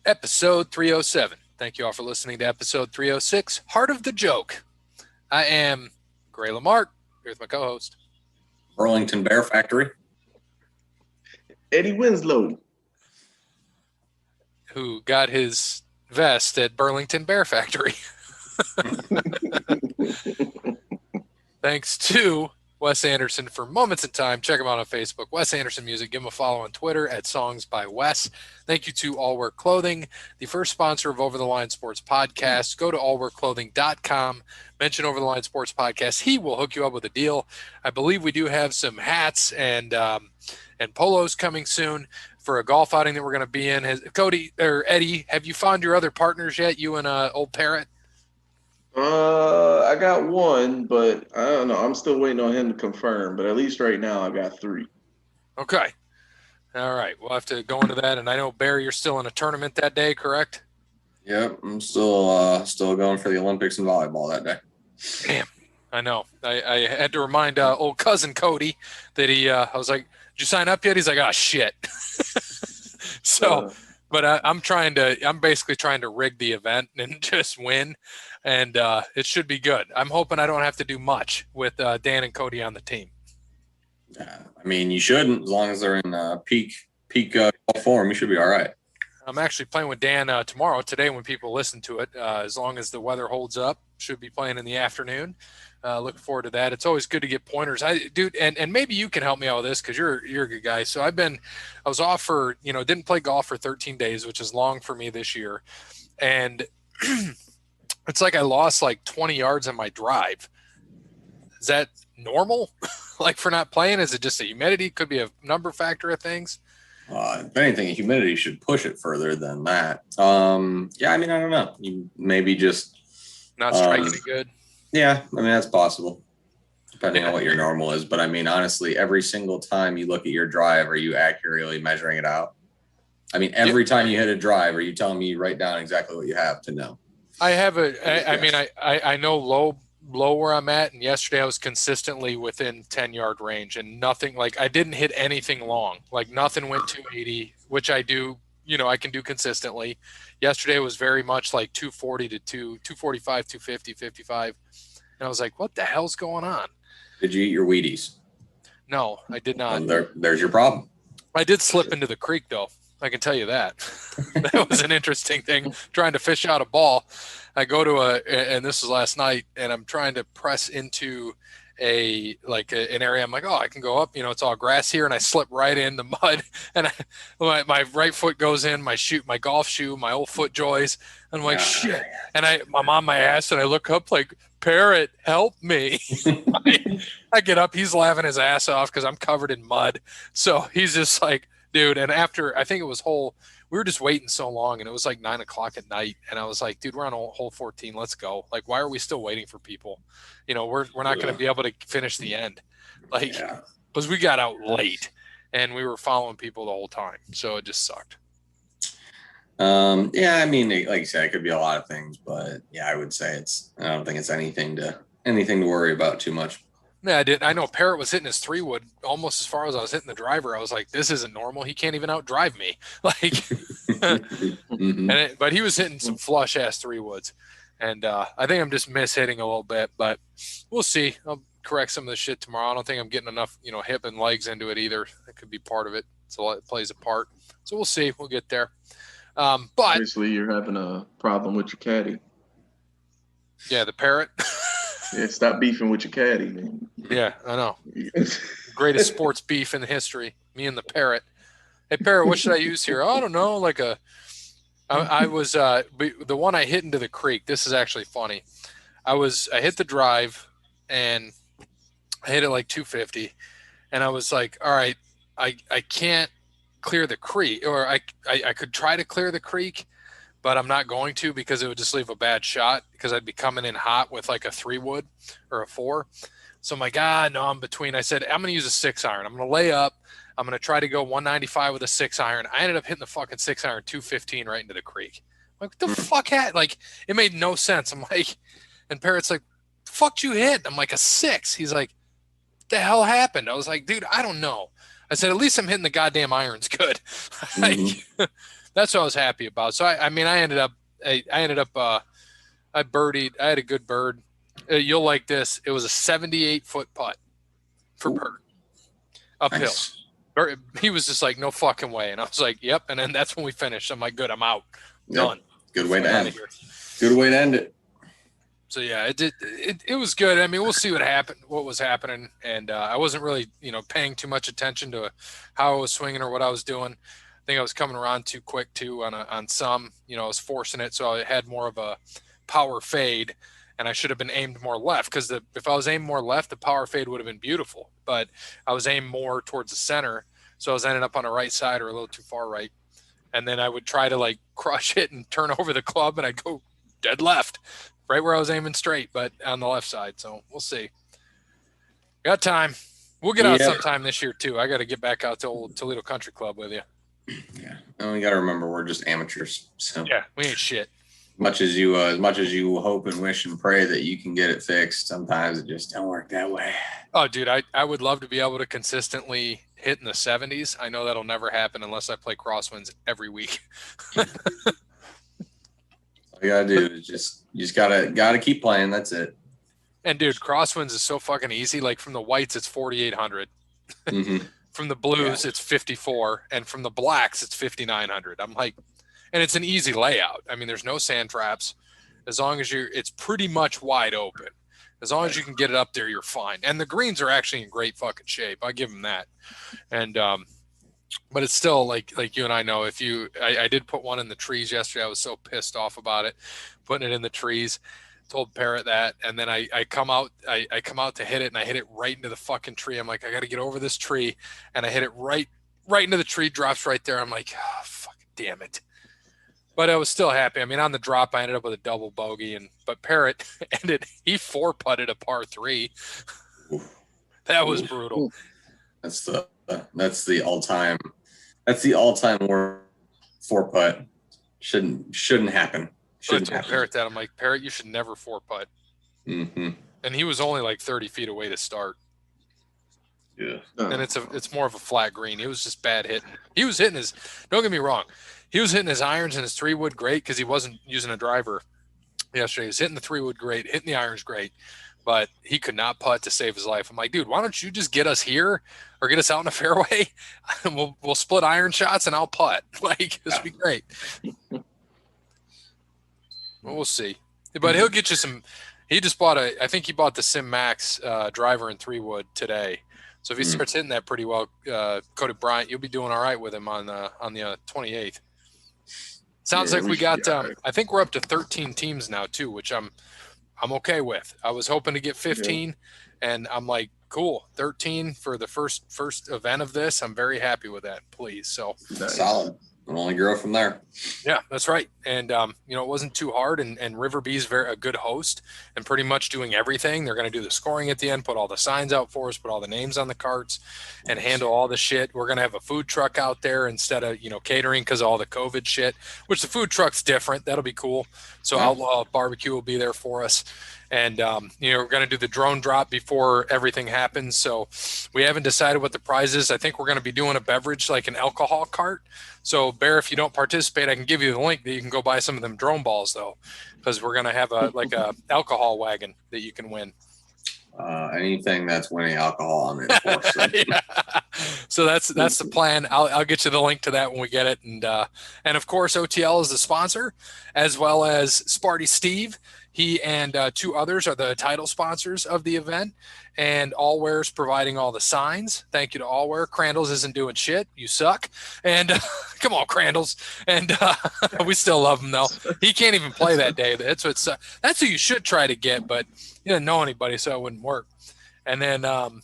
episode 307. Thank you all for listening to episode 306, Heart of the Joke. I am Gray Lamarck, here with my co-host. Burlington Bear Factory. Eddie Winslow. Who got his vest at Burlington Bear Factory. Thanks to Wes Anderson for Moments in Time. Check him out on Facebook, Wes Anderson Music. Give him a follow on Twitter at Songs by Wes. Thank you to All Work Clothing, the first sponsor of Over the Line Sports Podcast. Go to allworkclothing.com. Mention Over the Line Sports Podcast. He will hook you up with a deal. I believe we do have some hats and polos coming soon for a golf outing that we're going to be in. Cody or Eddie, have you found your other partners yet? You and old Parrot? I got one, but I don't know. I'm still waiting on him to confirm. But at least right now, I got 3. Okay. All right. We'll have to go into that. And I know, Barry, you're still in a tournament that day, correct? Yep, I'm still going for the Olympics and volleyball that day. Damn. I know. I had to remind old cousin Cody that I was like, did you sign up yet? He's like, oh, shit. But I'm basically trying to rig the event and just win. And it should be good. I'm hoping I don't have to do much with Dan and Cody on the team. Yeah, I mean, you shouldn't. As long as they're in peak form, you should be all right. I'm actually playing with Dan tomorrow, today when people listen to it. As long as the weather holds up, should be playing in the afternoon. Looking forward to that. It's always good to get pointers. Dude, and maybe you can help me out with this because you're a good guy. So I was off for, didn't play golf for 13 days, which is long for me this year. And it's like I lost like 20 yards on my drive. Is that normal? Like for not playing? Is it just the humidity? Could be a number factor of things. If anything, humidity should push it further than that. Yeah, I mean, I don't know. You maybe just not striking it good. Yeah, I mean, that's possible, depending on what your normal is. But I mean, honestly, every single time you look at your drive, are you accurately measuring it out? I mean, every time you hit a drive, are you telling me you write down exactly what you have to know? I have I know low where I'm at, and yesterday I was consistently within 10-yard range, and nothing, like I didn't hit anything long, like nothing went 280, which I do, I can do consistently. Yesterday was very much like 240 to 245, 250, 55, and I was like, what the hell's going on? Did you eat your Wheaties? No, I did not. Well, there's your problem. I did slip into the creek though. I can tell you that. That was an interesting thing, trying to fish out a ball. I go to and this was last night, and I'm trying to press into an area. I'm like, oh, I can go up, it's all grass here. And I slip right in the mud, and my right foot goes in, my golf shoe, my old FootJoys. I'm like, shit. And I'm on my ass, and I look up like, Parrot, help me. I get up, he's laughing his ass off because I'm covered in mud. So he's just like, dude, and after, I think it was we were just waiting so long, and it was like 9:00 at night, and I was like, dude, we're on hole 14, let's go. Like, why are we still waiting for people? We're not going to be able to finish the end, because we got out late, and we were following people the whole time, so it just sucked. Yeah, I mean, like you said, it could be a lot of things, but yeah, I would say I don't think it's anything to worry about too much. Yeah, I know Parrot was hitting his 3-wood almost as far as I was hitting the driver. I was like, this isn't normal. He can't even outdrive me. Like, Mm-hmm. but he was hitting some flush ass 3-woods. And I think I'm just mishitting a little bit, but we'll see. I'll correct some of the shit tomorrow. I don't think I'm getting enough, hip and legs into it either. That could be part of it. So it plays a part. So we'll see. We'll get there. But obviously you're having a problem with your caddy. Yeah, the Parrot. Yeah, stop beefing with your caddy, man. Yeah, I know. Greatest sports beef in history. Me and the Parrot. Hey, Parrot, what should I use here? Oh, I don't know. I was the one I hit into the creek. This is actually funny. I hit the drive, and I hit it like 250, and I was like, all right, I can't clear the creek, or I could try to clear the creek, but I'm not going to because it would just leave a bad shot because I'd be coming in hot with like a 3-wood or a 4. So I'm like, no, I'm between. I said, I'm going to use a 6-iron. I'm going to lay up. I'm going to try to go 195 with a 6-iron. I ended up hitting the fucking 6-iron 215 right into the creek. I'm like, what the fuck like, it made no sense. I'm like, and Parrot's like, the fuck you hit? I'm like, a 6. He's like, what the hell happened? I was like, dude, I don't know. I said, at least I'm hitting the goddamn irons good. Mm-hmm. that's what I was happy about. So I mean, I ended up I birdied. I had a good bird. You'll like this. It was a 78-foot putt for bird uphill. Nice. He was just like, no fucking way. And I was like, yep. And then that's when we finished. I'm like, good, I'm out. Yep. Done. Good way to Fuck end. outta here. Good way to end it. So yeah, it was good. I mean, we'll see what was happening. And I wasn't really, paying too much attention to how I was swinging or what I was doing. I think I was coming around too quick too on some, I was forcing it. So I had more of a power fade, and I should have been aimed more left, because if I was aimed more left, the power fade would have been beautiful. But I was aimed more towards the center, so I was ending up on the right side or a little too far right. And then I would try to like crush it and turn over the club, and I'd go dead left, right where I was aiming straight, but on the left side. So we'll see. Got time. We'll get out sometime this year too. I got to get back out to old Toledo Country Club with you. Yeah, and we got to remember we're just amateurs. So yeah, we ain't shit. As much as you hope and wish and pray that you can get it fixed, sometimes it just don't work that way. Oh, dude, I would love to be able to consistently hit in the 70s. I know that'll never happen unless I play crosswinds every week. All you gotta do is you just gotta keep playing. That's it. And dude, crosswinds is so fucking easy. Like from the whites, it's 4,800. Mm-hmm. From the blues, it's 54, and from the blacks, it's 5,900. I'm like, and it's an easy layout. I mean, there's no sand traps. As long as it's pretty much wide open. As long as you can get it up there, you're fine. And the greens are actually in great fucking shape. I give them that. And but it's still like you and I know, I did put one in the trees yesterday. I was so pissed off about it, putting it in the trees. Told Parrot that, and then I come out to hit it, and I hit it right into the fucking tree. I'm like, I got to get over this tree, and I hit it right into the tree. Drops right there. I'm like, oh, fuck, damn it. But I was still happy. I mean, on the drop, I ended up with a double bogey, but Parrot he 4-putted a par 3. That was brutal. That's the all-time worst 4-putt. Shouldn't happen. I told Parrot that. I'm like, Parrot, you should never 4-putt. Mm-hmm. And he was only like 30 feet away to start. Yeah. And it's more of a flat green. He was just bad hitting. He was hitting don't get me wrong, he was hitting his irons and his 3-wood great, because he wasn't using a driver yesterday. He was hitting the 3-wood great, hitting the irons great, but he could not putt to save his life. I'm like, dude, why don't you just get us here or get us out in the fairway, and we'll split iron shots and I'll putt. Like, this would be great. Well, we'll see. But he'll get you some. He just bought I think he bought the Sim Max driver in 3-wood today. So if he starts hitting that pretty well, Cody Bryant, you'll be doing all right with him on the 28th. Sounds like we got. I think we're up to 13 teams now too, which I'm okay with. I was hoping to get 15, and I'm like, cool, 13 for the first event of this. I'm very happy with that. Please, so solid. We'll only grow from there. Yeah, that's right. And, it wasn't too hard. And River B's a good host and pretty much doing everything. They're going to do the scoring at the end, put all the signs out for us, put all the names on the carts, and handle all the shit. We're going to have a food truck out there instead of, catering because of all the COVID shit, which the food truck's different. That'll be cool. So Outlaw Barbecue will be there for us. And, we're going to do the drone drop before everything happens. So we haven't decided what the prize is. I think we're going to be doing a beverage, like an alcohol cart. So, Bear, if you don't participate, I can give you the link that you can go buy some of them drone balls, though, because we're going to have a alcohol wagon that you can win. Anything that's winning alcohol, I'm in for. So. Yeah. So that's the plan. I'll get you the link to that when we get it, and of course OTL is the sponsor, as well as Sparty Steve. He and 2 others are the title sponsors of the event, and Allware's providing all the signs. Thank you to Allware. Crandall's isn't doing shit. You suck. And come on, Crandall's. And we still love him though. He can't even play that day. That's who you should try to get, but he didn't know anybody, so it wouldn't work. And then I'm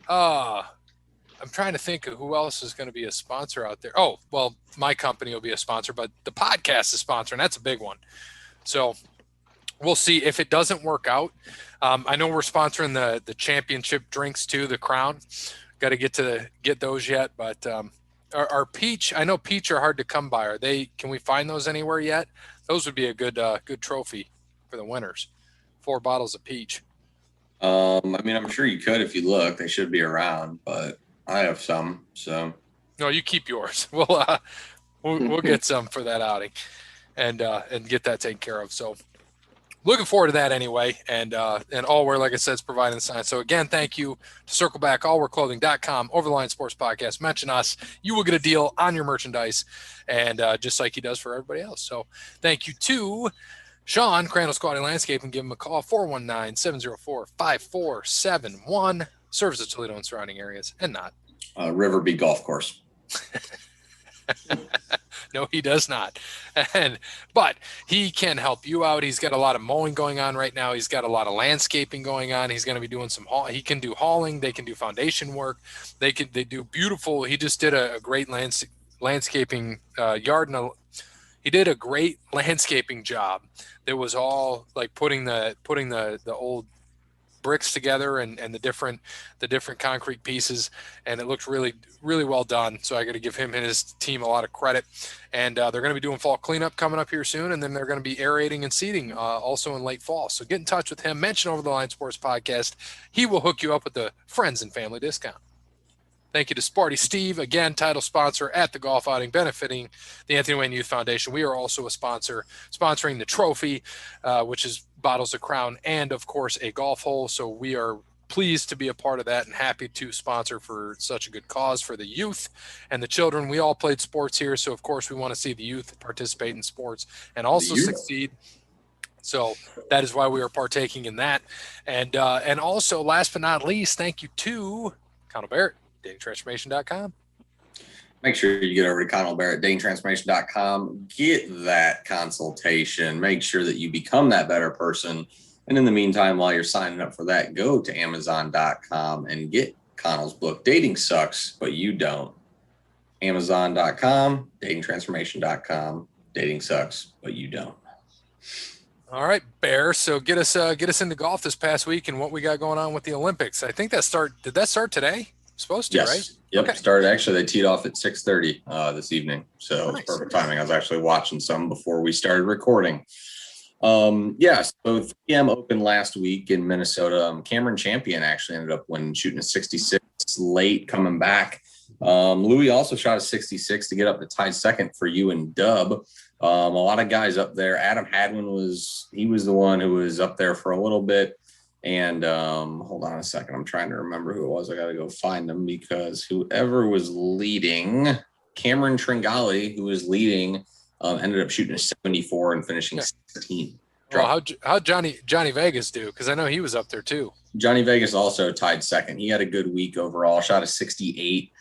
trying to think of who else is going to be a sponsor out there. Oh, well, my company will be a sponsor, but the podcast is sponsoring. That's a big one. So we'll see if it doesn't work out. I know we're sponsoring the championship drinks too, the Crown. Got to get those yet, but our peach. I know peach are hard to come by. Can we find those anywhere yet? Those would be a good trophy for the winners. 4 bottles of peach. I mean, I'm sure you could if you look. They should be around, but I have some. So no, you keep yours. We'll we'll get some for that outing, and get that taken care of. So looking forward to that anyway. And Allwear, like I said, is providing the sign. So again, thank you to Circle Back, allwearclothing.com, Over the Line Sports Podcast. Mention us. You will get a deal on your merchandise, and just like he does for everybody else. So thank you to Sean, Crandall's Quality Landscape, and give him a call, 419-704-5471. Serves the Toledo and surrounding areas, and not. Riverby Golf Course. No, he does not. But he can help you out. He's got a lot of mowing going on right now. He's got a lot of landscaping going on. He's going to be doing some he can do hauling. They can do foundation work. They do beautiful. He just did a great landscaping yard, and he did a great landscaping job. That was all like putting the old bricks together and the different concrete pieces, and it looked really, really well done. So I got to give him and his team a lot of credit. And they're going to be doing fall cleanup coming up here soon, and then they're going to be aerating and seeding also in late fall. So get in touch with him. Mention Over the Line Sports Podcast. He will hook you up with the friends and family discount. Thank you to Sparty Steve, again, title sponsor at the golf outing, benefiting the Anthony Wayne Youth Foundation. We are also a sponsor, sponsoring the trophy, which is bottles of Crown and, of course, a golf hole. So we are pleased to be a part of that and happy to sponsor for such a good cause for the youth and the children. We all played sports here, so, of course, we want to see the youth participate in sports and also succeed. So that is why we are partaking in that. And also, last but not least, thank you to Connell Barrett. DatingTransformation.com. Make sure you get over to Connell Barrett, DatingTransformation.com. Get that consultation. Make sure that you become that better person. And in the meantime, while you're signing up for that, go to Amazon.com and get Connell's book, Dating Sucks, But You Don't. Amazon.com, DatingTransformation.com. Dating Sucks, But You Don't. All right, Bear. So get us into golf this past week and what we got going on with the Olympics. I think did that start today? Supposed to, yes. Right? Yep. Okay. Started actually. They teed off at 6:30 this evening, so nice. It's perfect timing. I was actually watching some before we started recording. So 3M Open last week in Minnesota. Cameron Champion actually ended up shooting a 66 late, coming back. Louis also shot a 66 to get up to tied second for you and Dub. A lot of guys up there. Adam Hadwin was the one who was up there for a little bit. And hold on a second. I'm trying to remember who it was. I got to go find them because whoever was leading, Cameron Tringali, who was leading, ended up shooting a 74 and finishing 16th. Well, how'd Johnny Vegas do? Because I know he was up there too. Johnny Vegas also tied second. He had a good week overall. Shot a 68.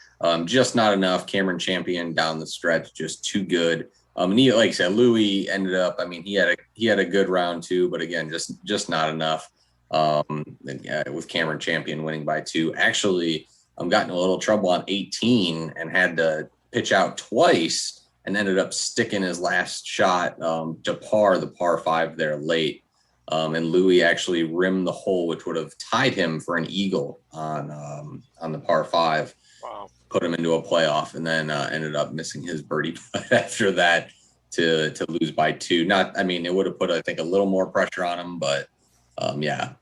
Just not enough. Cameron Champion down the stretch, just too good. And he, like I said, Louis ended up. I mean, he had a good round too, but again, just not enough. With Cameron Champion winning by 2. Actually, got in a little trouble on 18 and had to pitch out twice and ended up sticking his last shot to par, the par 5 there late. And Louis actually rimmed the hole, which would have tied him for an eagle on the par 5. Wow. Put him into a playoff, and then ended up missing his birdie putt after that to lose by 2. It would have put, I think, a little more pressure on him, but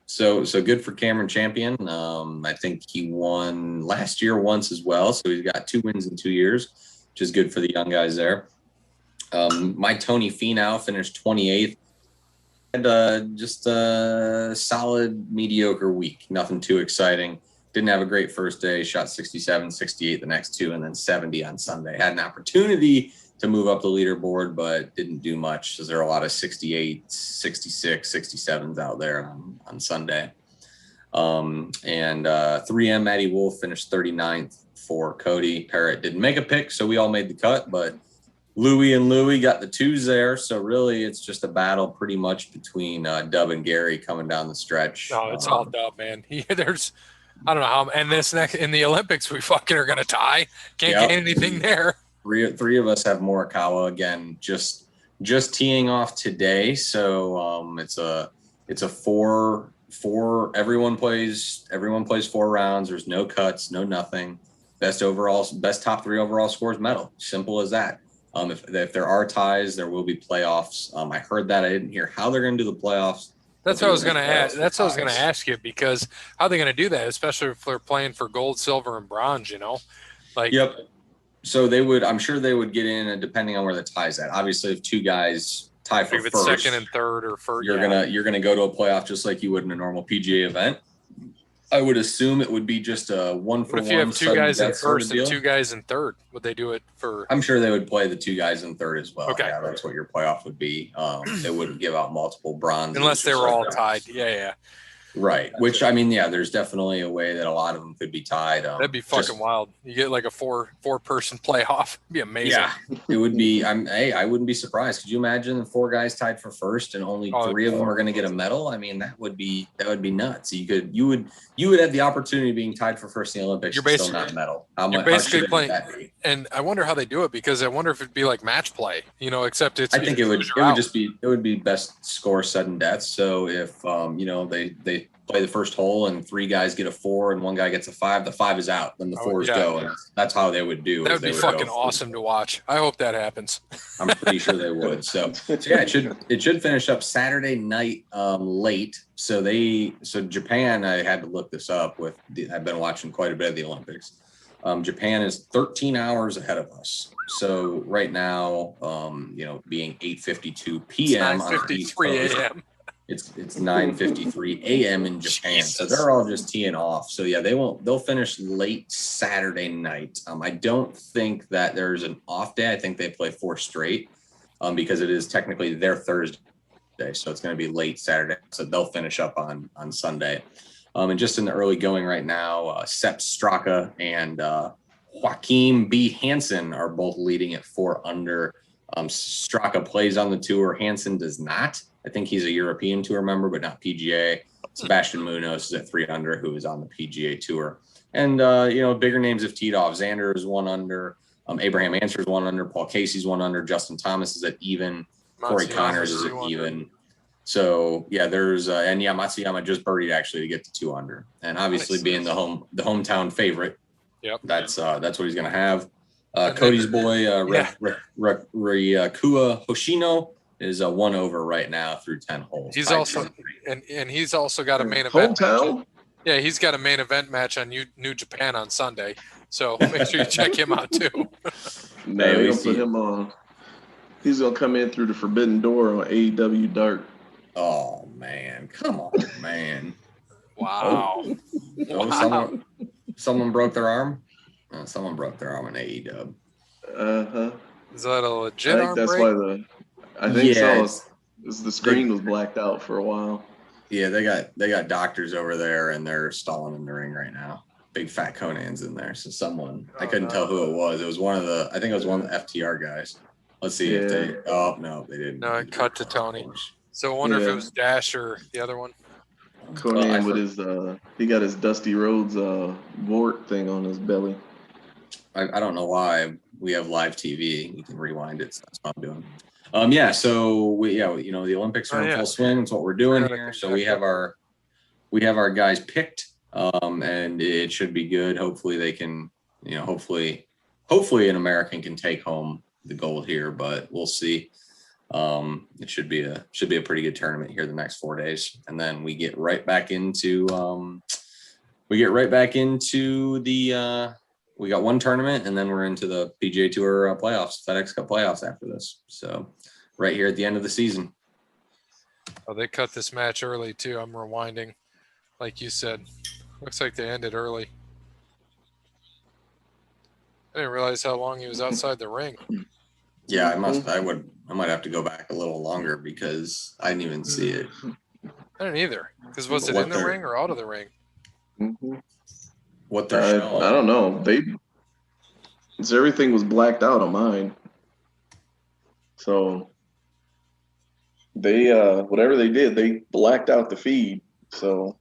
so good for Cameron Champion. I think he won last year once as well, so he's got 2 wins in 2 years, which is good for the young guys there. My Tony Finau finished 28th. Had just a solid, mediocre week. Nothing too exciting. Didn't have a great first day. Shot 67, 68 the next 2, and then 70 on Sunday. Had an opportunity to move up the leaderboard, but didn't do much. So there are a lot of 68, 66, 67s out there on Sunday. 3M Matty Wolf finished 39th for Cody. Parrott didn't make a pick, so we all made the cut, but Louis got the 2s there. So really it's just a battle pretty much between Dub and Gary coming down the stretch. No, it's all Dub, man. I don't know how, and this next in the Olympics, we fucking are going to tie. Can't get anything there. Three of us have Morikawa again, just teeing off today. So it's a four. Everyone plays 4 rounds. There's no cuts, no nothing. Best top 3 overall scores medal. Simple as that. If there are ties, there will be playoffs. I heard that. I didn't hear how they're going to do the playoffs. That's what I was going to ask. That's what I was going to ask you, because how are they going to do that, especially if they're playing for gold, silver, and bronze? Yep. So they would, I'm sure they would get in, and depending on where the tie's at. Obviously, if two guys tie for If it's first, second and third or first, you're gonna go to a playoff just like you would in a normal PGA event. I would assume it would be just a one for What if you one have two sudden guys in death sort of first and deal. two guys in third? Would they do it for? I'm sure they would play the two guys in third as well. Okay. Yeah, that's what your playoff would be. They wouldn't give out multiple bronzes Unless they were all tied. Yeah. Right. Which, I mean, yeah, there's definitely a way that a lot of them could be tied. That'd be fucking wild. You get like a four-person playoff. It'd be amazing. Yeah, it would be. I wouldn't be surprised. Could you imagine the four guys tied for first and only three of them are going to get a medal? I mean, that would be nuts. You would have the opportunity of being tied for first in the Olympics. You're basically still not a medal. You're basically playing. And I wonder how they do it, because I wonder if it'd be like match play. Except it's. I think it would be best score sudden death. So if they play the first hole and three guys get a 4 and one guy gets a 5, the 5 is out. Then the 4s go. And that's how they would do. That would be fucking awesome to watch. I hope that happens. I'm pretty sure they would. So yeah, it should finish up Saturday night late. So Japan, I had to look this up I've been watching quite a bit of the Olympics. Japan is 13 hours ahead of us. So right now, being 8:52 p.m. on the East Coast, it's 9:53 a.m. in Japan. Jesus. So they're all just teeing off. So yeah, they'll finish late Saturday night. I don't think that there's an off day. I think they play 4 straight because it is technically their Thursday. So it's going to be late Saturday. So they'll finish up on Sunday. And just in the early going right now, Sepp Straka and Joaquim B. Hansen are both leading at 4 under. Straka plays on the tour. Hansen does not. I think he's a European Tour member, but not PGA. Sebastian Munoz is at 3 under, who is on the PGA Tour. And, bigger names have teed off. Xander is 1 under. Abraham Ancer is 1 under. Paul Casey's 1 under. Justin Thomas is at even. Corey Connors is at even. So, yeah, there's and Matsuyama just birdied actually to get to 2 under. And obviously being the hometown favorite, that's what he's going to have. Cody's boy, Ryakua Hoshino, is 1 over right now through 10 holes. He's also he's also got a main event. Hometown? Yeah, he's got a main event match on New Japan on Sunday. So make sure you check him out too. No, we put him on. He's gonna come in through the forbidden door on AEW Dark. Oh man, come on, man! Wow. Wow. Someone broke their arm. Someone broke their arm in AEW. Is that a legit arm break? Why I think so. The screen was blacked out for a while. Yeah, they got doctors over there, and they're stalling in the ring right now. Big fat Conan's in there. So someone, I couldn't tell who it was. It was one of the FTR guys. Let's see if they. Oh no, they didn't. No, it cut to Tony. So I wonder if it was Dash or the other one. Conan with his he got his Dusty Rhodes wart thing on his belly. I don't know why we have live TV. You can rewind it. So that's what I'm doing. So the Olympics are in full swing. That's what we're doing here. So we have our guys picked, and it should be good. Hopefully they can, hopefully an American can take home the gold here, but we'll see. It should be a pretty good tournament here the next 4 days, and then we get right back into the. We got one tournament, and then we're into the PGA Tour playoffs, FedEx Cup playoffs after this. So, right here at the end of the season. Oh, they cut this match early too. I'm rewinding, like you said. Looks like they ended early. I didn't realize how long he was outside the ring. Yeah, I might have to go back a little longer because I didn't even see it. I didn't either. Because was it in the ring or out of the ring? Mm-hmm. What they're showing. I don't know. Everything was blacked out on mine. So they whatever they did, they blacked out the feed. So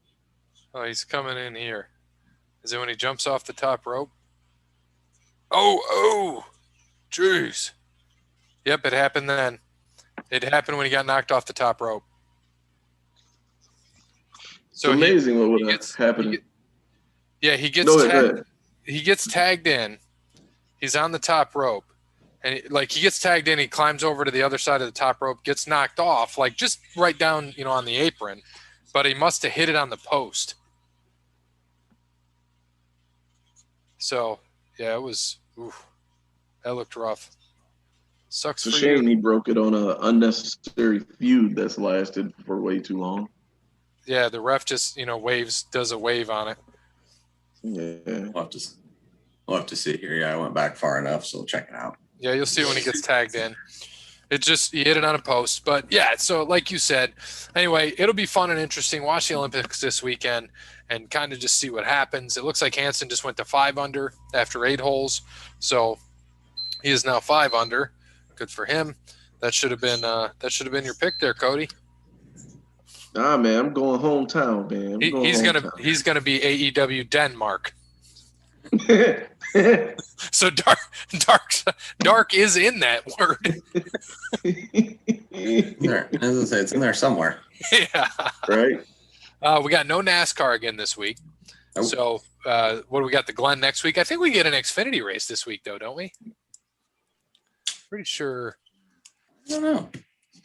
he's coming in here. Is it when he jumps off the top rope? Oh, jeez. Yep, it happened then. It happened when he got knocked off the top rope. So it's amazing what would have happened. He gets tagged in. He's on the top rope. And he gets tagged in, he climbs over to the other side of the top rope, gets knocked off, just right down, on the apron. But he must have hit it on the post. So, yeah, it was oof. That looked rough. Sucks It's a for you. shame he broke it on an unnecessary feud that's lasted for way too long. Yeah, the ref just does a wave on it. Yeah. We'll have to see here. Yeah, I went back far enough, so we'll check it out. Yeah, you'll see when he gets tagged in. It just, he hit it on a post. But yeah, so like you said, anyway, it'll be fun and interesting. Watch the Olympics this weekend and kind of just see what happens. It looks like Hansen just went to 5 under after 8 holes. So he is now 5 under. Good for him. That should have been your pick there, Cody. Nah, man, I'm going hometown, man. He's gonna be AEW Denmark. So dark is in that word. There, as I say, it's in there somewhere. Yeah. Right. We got no NASCAR again this week. Nope. So what do we got? The Glen next week. I think we get an Xfinity race this week, though, don't we? Pretty sure. I don't know.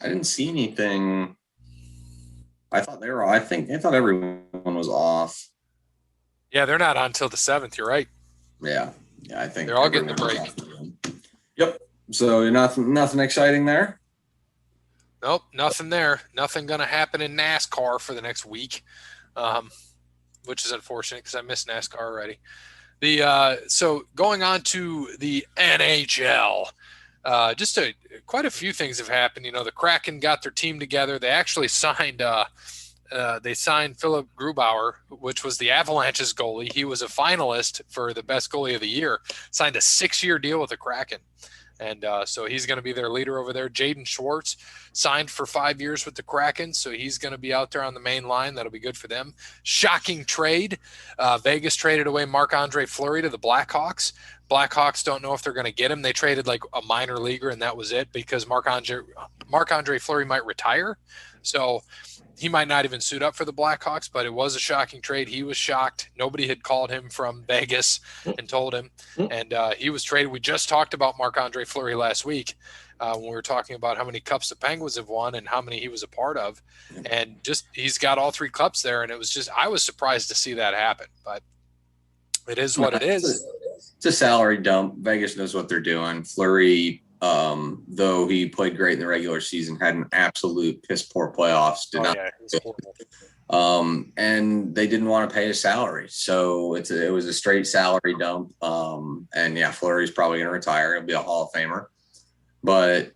I didn't see anything. I thought everyone was off. Yeah, they're not on until the 7th. You're right. Yeah, I think they're all getting a break. Yep. So nothing exciting there. Nope, nothing there. Nothing going to happen in NASCAR for the next week, which is unfortunate because I missed NASCAR already. So going on to the NHL, quite a few things have happened. The Kraken got their team together. They actually signed Philip Grubauer, which was the Avalanche's goalie. He was a finalist for the best goalie of the year, signed a 6-year deal with the Kraken. And so he's going to be their leader over there. Jaden Schwartz signed for 5 years with the Kraken, so he's going to be out there on the main line. That'll be good for them. Shocking trade. Vegas traded away Marc-Andre Fleury to the Blackhawks. Blackhawks don't know if they're going to get him. They traded like a minor leaguer, and that was it because Marc-Andre Fleury might retire. So he might not even suit up for the Blackhawks, but it was a shocking trade. He was shocked. Nobody had called him from Vegas and told him, and he was traded. We just talked about Marc-Andre Fleury last week when we were talking about how many cups the Penguins have won and how many he was a part of, and just he's got all 3 cups there, and it was just I was surprised to see that happen, but it is what it is. It's a salary dump. Vegas knows what they're doing. Fleury, though he played great in the regular season, had an absolute piss poor playoffs. And they didn't want to pay his salary, so it was a straight salary dump. And yeah, Fleury's probably going to retire. He'll be a Hall of Famer. But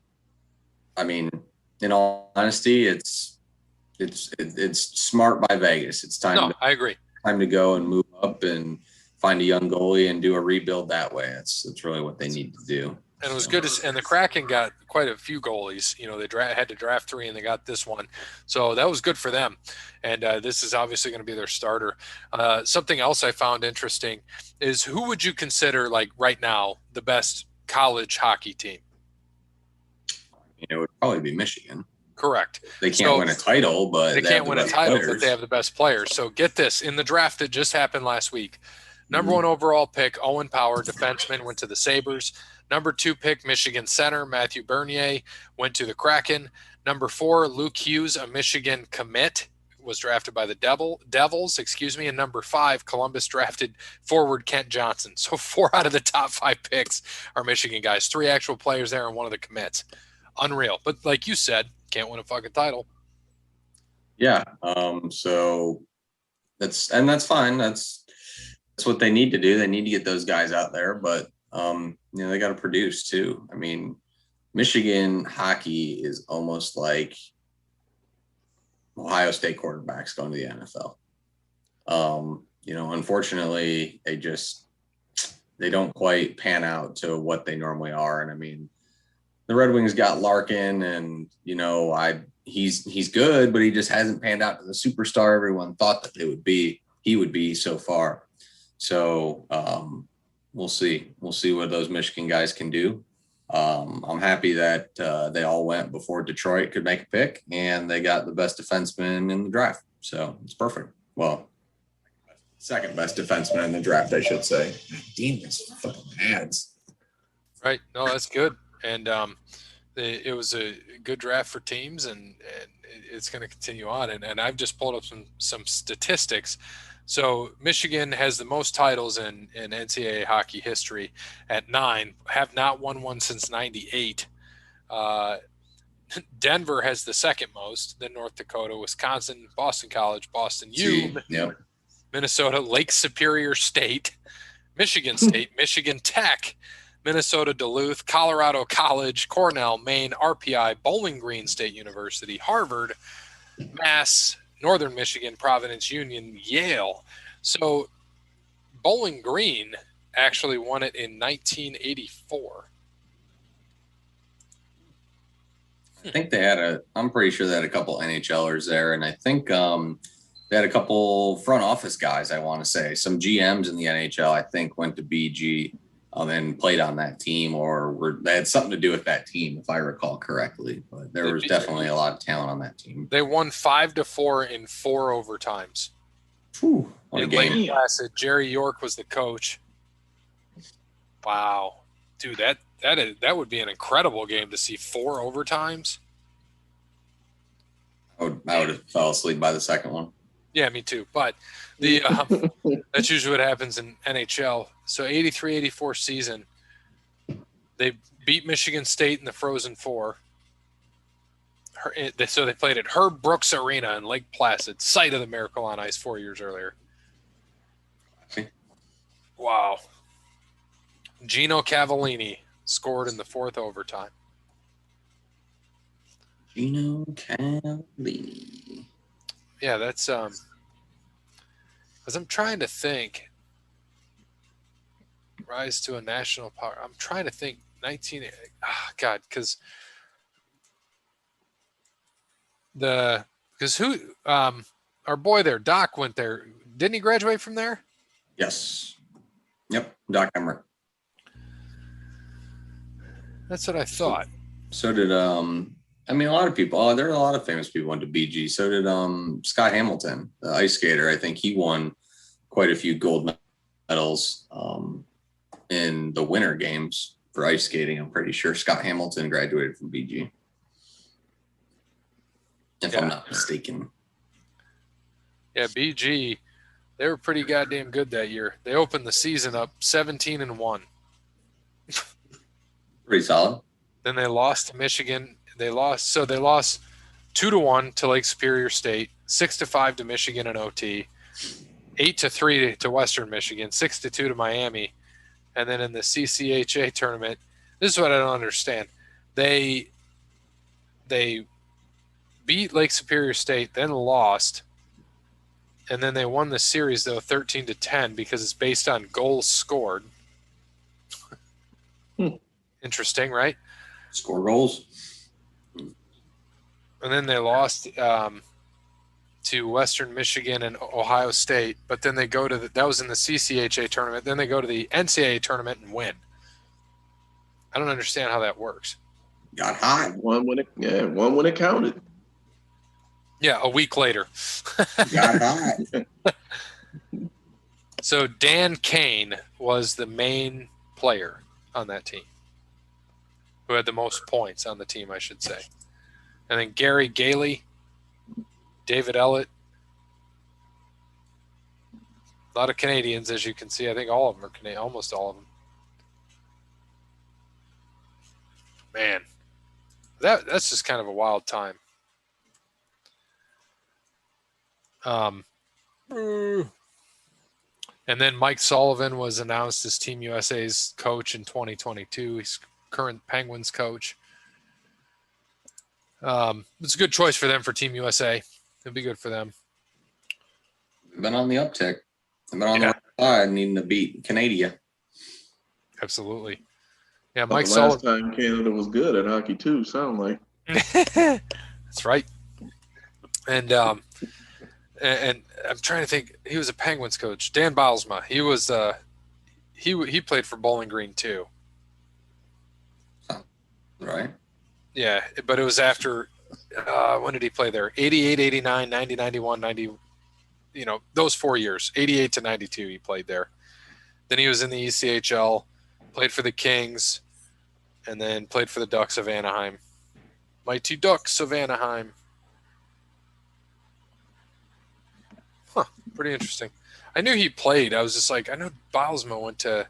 I mean, in all honesty, it's smart by Vegas. It's time. I agree. Time to go and move up and find a young goalie and do a rebuild that way. That's really what they need to do. And it was good and the Kraken got quite a few goalies. They had to draft 3, and they got this one. So that was good for them. And this is obviously going to be their starter. Something else I found interesting is who would you consider, like right now, the best college hockey team? It would probably be Michigan. Correct. They can't win a title, but they can't win a title, but they have the best players. So get this. In the draft that just happened last week, number 1 overall pick, Owen Power, defenseman, went to the Sabres. Number 2 pick, Michigan center, Matthew Bernier, went to the Kraken. Number 4, Luke Hughes, a Michigan commit, was drafted by the Devils. And number 5, Columbus drafted forward Kent Johnson. So 4 out of the top 5 picks are Michigan guys. 3 actual players there and 1 of the commits. Unreal. But like you said, can't win a fucking title. Yeah. So that's fine. That's what they need to do. They need to get those guys out there, but they got to produce too. I mean, Michigan hockey is almost like Ohio State quarterbacks going to the NFL. Unfortunately, they don't quite pan out to what they normally are. And I mean, the Red Wings got Larkin, and he's good, but he just hasn't panned out to the superstar everyone thought that he would be so far. So we'll see. We'll see what those Michigan guys can do. I'm happy that they all went before Detroit could make a pick, and they got the best defenseman in the draft. So it's perfect. Well, second best defenseman in the draft, I should say. Damn, this fucking ads. Right. No, that's good. And it was a good draft for teams, and it's going to continue on. And I've just pulled up some statistics. So Michigan has the most titles in NCAA hockey history at 9, have not won one since 98. Denver has the second most, then North Dakota, Wisconsin, Boston College, Boston U, Yep. Minnesota, Lake Superior State, Michigan State, Michigan Tech, Minnesota Duluth, Colorado College, Cornell, Maine, RPI, Bowling Green State University, Harvard, Mass, Northern Michigan, Providence Union, Yale. So Bowling Green actually won it in 1984. I think they had I'm pretty sure they had a couple NHLers there. And I think they had a couple front office guys, I want to say. Some GMs in the NHL, I think, went to BG and played on that team, or they had something to do with that team, if I recall correctly. But there was definitely a lot of talent on that team. They won 5-4 in 4 overtimes. Whew, what a game. Lake Placid, Jerry York was the coach. Wow. Dude, that would be an incredible game to see 4 overtimes. I would have fell asleep by the second one. Yeah, me too. But that's usually what happens in NHL. So 83-84 season, they beat Michigan State in the Frozen Four. So they played at Herb Brooks Arena in Lake Placid, site of the Miracle on Ice 4 years earlier. Okay. Wow. Gino Cavallini scored in the 4th overtime. Gino Cavallini. Yeah, that's because I'm trying to think. Rise to a national power. I'm trying to think. Because who our boy there, Doc, went there. Didn't he graduate from there? Yes. Yep. Doc Emmerich. That's what I thought. So did I mean, a lot of people. There are a lot of famous people went to BG. So did Scott Hamilton, the ice skater. I think he won quite a few gold medals in the Winter Games for ice skating. I'm pretty sure Scott Hamilton graduated from BG, if I'm not mistaken. Yeah, BG, they were pretty goddamn good that year. They opened the season up 17-1. Pretty solid. Then they lost to Michigan. They lost 2-1 to Lake Superior State, 6-5 to Michigan in OT, 8-3 to Western Michigan, 6-2 to Miami, and then in the CCHA tournament, this is what I don't understand. They beat Lake Superior State, then lost, and then they won the series though 13-10 because it's based on goals scored. Interesting, right? Score goals. And then they lost to Western Michigan and Ohio State, but then they go to that was in the CCHA tournament. Then they go to the NCAA tournament and win. I don't understand how that works. Got hot. One when it counted. Yeah, a week later. Got hot. So Dan Kane was the main player on that team, who had the most points on the team, I should say. And then Gary Gailey, David Ellett, a lot of Canadians, as you can see. I think all of them are Canadian, almost all of them. Man, that's just kind of a wild time. And then Mike Sullivan was announced as Team USA's coach in 2022. He's current Penguins coach. It's a good choice for them for Team USA. It'll be good for them. They've been on the uptick. They've been on the right side, needing to beat Canada. Absolutely. Yeah, But Mike the last Sullivan. time Canada was good at hockey too, sound like. That's right. And I'm trying to think. He was a Penguins coach, Dan Bylsma. He was he played for Bowling Green too. Right. Yeah, but it was after when did he play there? 88, 89, 90, 91, 90, those 4 years. 88 to 92 he played there. Then he was in the ECHL, played for the Kings, and then played for the Ducks of Anaheim. Mighty Ducks of Anaheim. Huh, pretty interesting. I knew he played. I was just like, I know Bilesma went to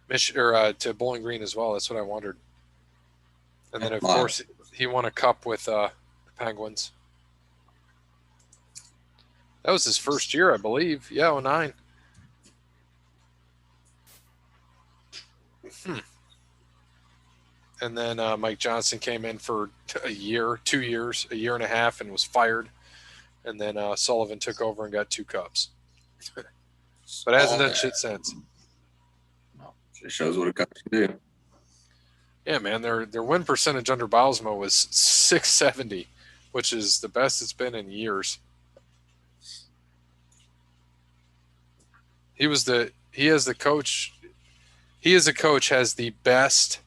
to Bowling Green as well. That's what I wondered. And then, of course, he won a cup with the Penguins. That was his first year, I believe. Yeah, 2009. And then Mike Johnson came in for a year, 2 years, a year and a half, and was fired. And then Sullivan took over and got 2 cups. But hasn't done shit since. It shows what a coach can do. Yeah, man, their win percentage under Bilesma was .670, which is the best it's been in years. He as the coach has the best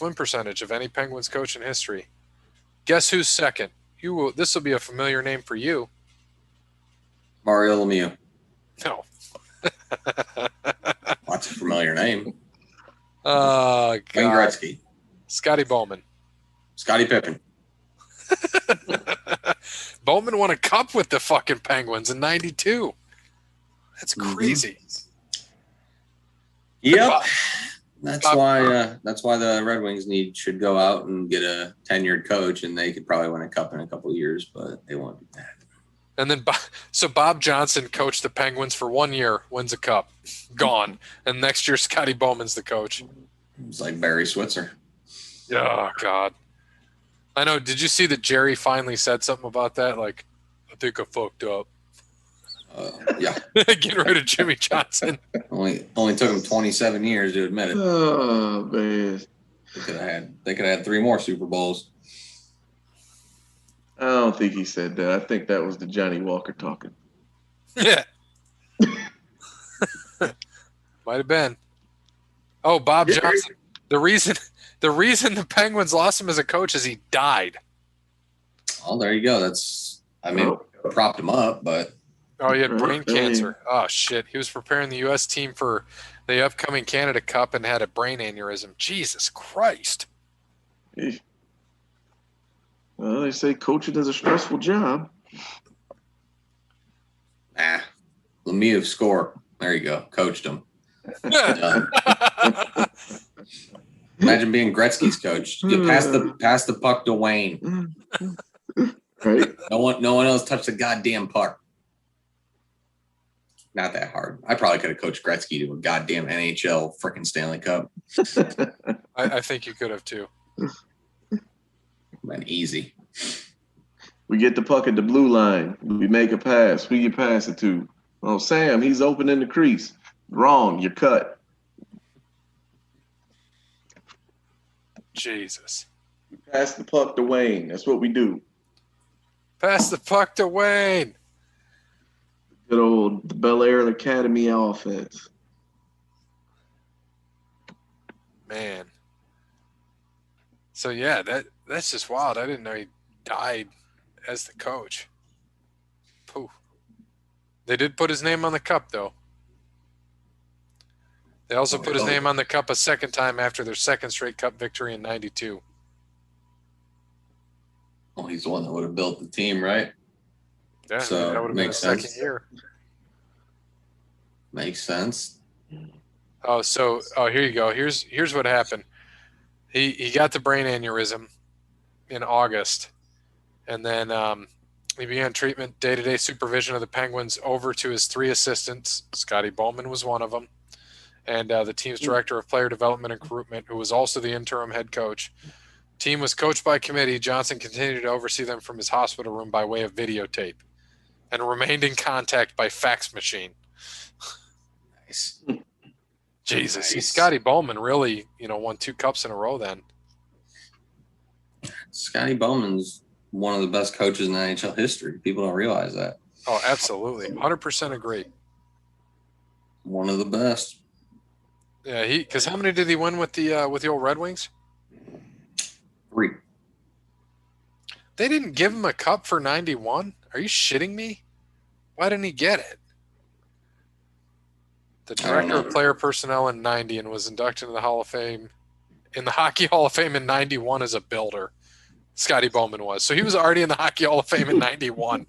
win percentage of any Penguins coach in history. Guess who's second? This will be a familiar name for you. Mario Lemieux. No. Lots of familiar name. God. Wayne Gretzky. Scotty Bowman. Scottie Pippen. Bowman won a cup with the fucking Penguins in '92. That's crazy. Yep. That's why the Red Wings should go out and get a tenured coach, and they could probably win a cup in a couple of years, but they won't do that. And then, so Bob Johnson coached the Penguins for 1 year, wins a cup, gone. And next year, Scotty Bowman's the coach. It's like Barry Switzer. Oh, God. I know. Did you see that Jerry finally said something about that? Like, I think I fucked up. Yeah. Getting rid of Jimmy Johnson. only took him 27 years to admit it. Oh, man. They could have had 3 more Super Bowls. I don't think he said that. I think that was the Johnny Walker talking. Yeah. Might have been. Oh, Bob Johnson. The reason the Penguins lost him as a coach is he died. Oh, there you go. Propped him up, but. Oh, he had brain cancer. Oh, shit. He was preparing the U.S. team for the upcoming Canada Cup and had a brain aneurysm. Jesus Christ. Well, they say coaching is a stressful job. Lemieux score. There you go. Coached him. Imagine being Gretzky's coach. You pass the puck to Wayne. Right. No one else touched the goddamn puck. Not that hard. I probably could have coached Gretzky to a goddamn NHL freaking Stanley Cup. I think you could have too. Been easy. We get the puck at the blue line. We make a pass. Who you pass it to? Oh, Sam, he's open in the crease. Wrong. You're cut. Jesus. We pass the puck to Wayne. That's what we do. Pass the puck to Wayne. Good old Bel Air Academy offense. Man. So, yeah, that's just wild. I didn't know he died as the coach. Pooh. They did put his name on the cup, though. They also put his name on the cup a second time after their second straight cup victory in '92. Well, he's the one that would have built the team, right? Yeah, so that would have been the second year. Makes sense. Oh, here you go. Here's what happened. He got the brain aneurysm in August, and then he began treatment, day-to-day supervision of the Penguins over to his 3 assistants. Scotty Bowman was one of them, and the team's director of player development and recruitment, who was also the interim head coach. Team was coached by committee. Johnson continued to oversee them from his hospital room by way of videotape, and remained in contact by fax machine. Nice. Jesus, Nice. Scotty Bowman really, won 2 cups in a row then. Scotty Bowman's one of the best coaches in NHL history. People don't realize that. Oh, absolutely. 100% agree. One of the best. Yeah, because how many did he win with the old Red Wings? 3. They didn't give him a cup for 91? Are you shitting me? Why didn't he get it? the director of player personnel in 90 and was inducted into the Hall of Fame, in the Hockey Hall of Fame in 91 as a builder. Scotty Bowman was. So he was already in the Hockey Hall of Fame in 91.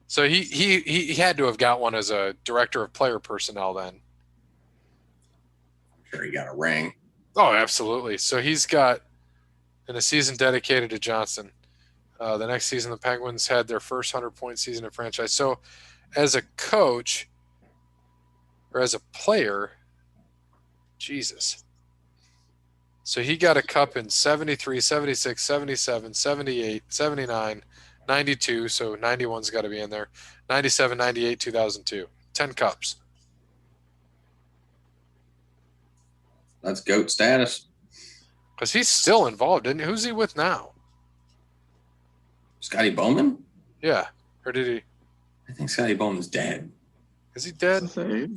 So he had to have got one as a director of player personnel then. I'm sure he got a ring. Oh, absolutely. So he's got, in a season dedicated to Johnson, the next season the Penguins had their first 100-point season in franchise. So as a coach or as a player, Jesus. So he got a cup in 73, 76, 77, 78, 79, 92. So 91's got to be in there. 97, 98, 2002. 10 cups. That's GOAT status. Because he's still involved, isn't he? Who's he with now? Scotty Bowman? Yeah. Or did he? I think Scotty Bowman's dead. Is he dead?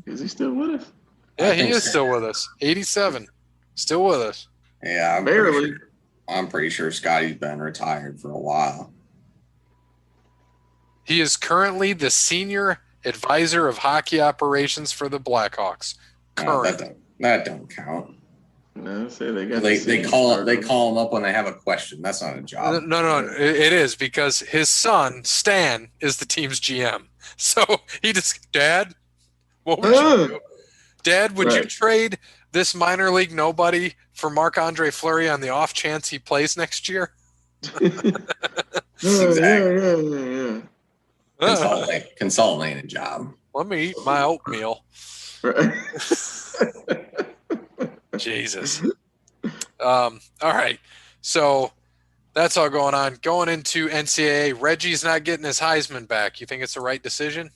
Is he still with us? Yeah, he is still with us. 87. Still with us. Yeah, barely. I'm pretty sure Scotty's been retired for a while. He is currently the senior advisor of hockey operations for the Blackhawks. That don't count. No, say they got. They call him up when they have a question. That's not a job. No, it is because his son Stan is the team's GM. So he just, Dad, what would you do? Dad, would you trade this minor league nobody for Marc-Andre Fleury on the off chance he plays next year? Exactly. Consulting ain't a job. Let me eat my oatmeal. Jesus. All right. So that's all going on. Going into NCAA, Reggie's not getting his Heisman back. You think it's the right decision?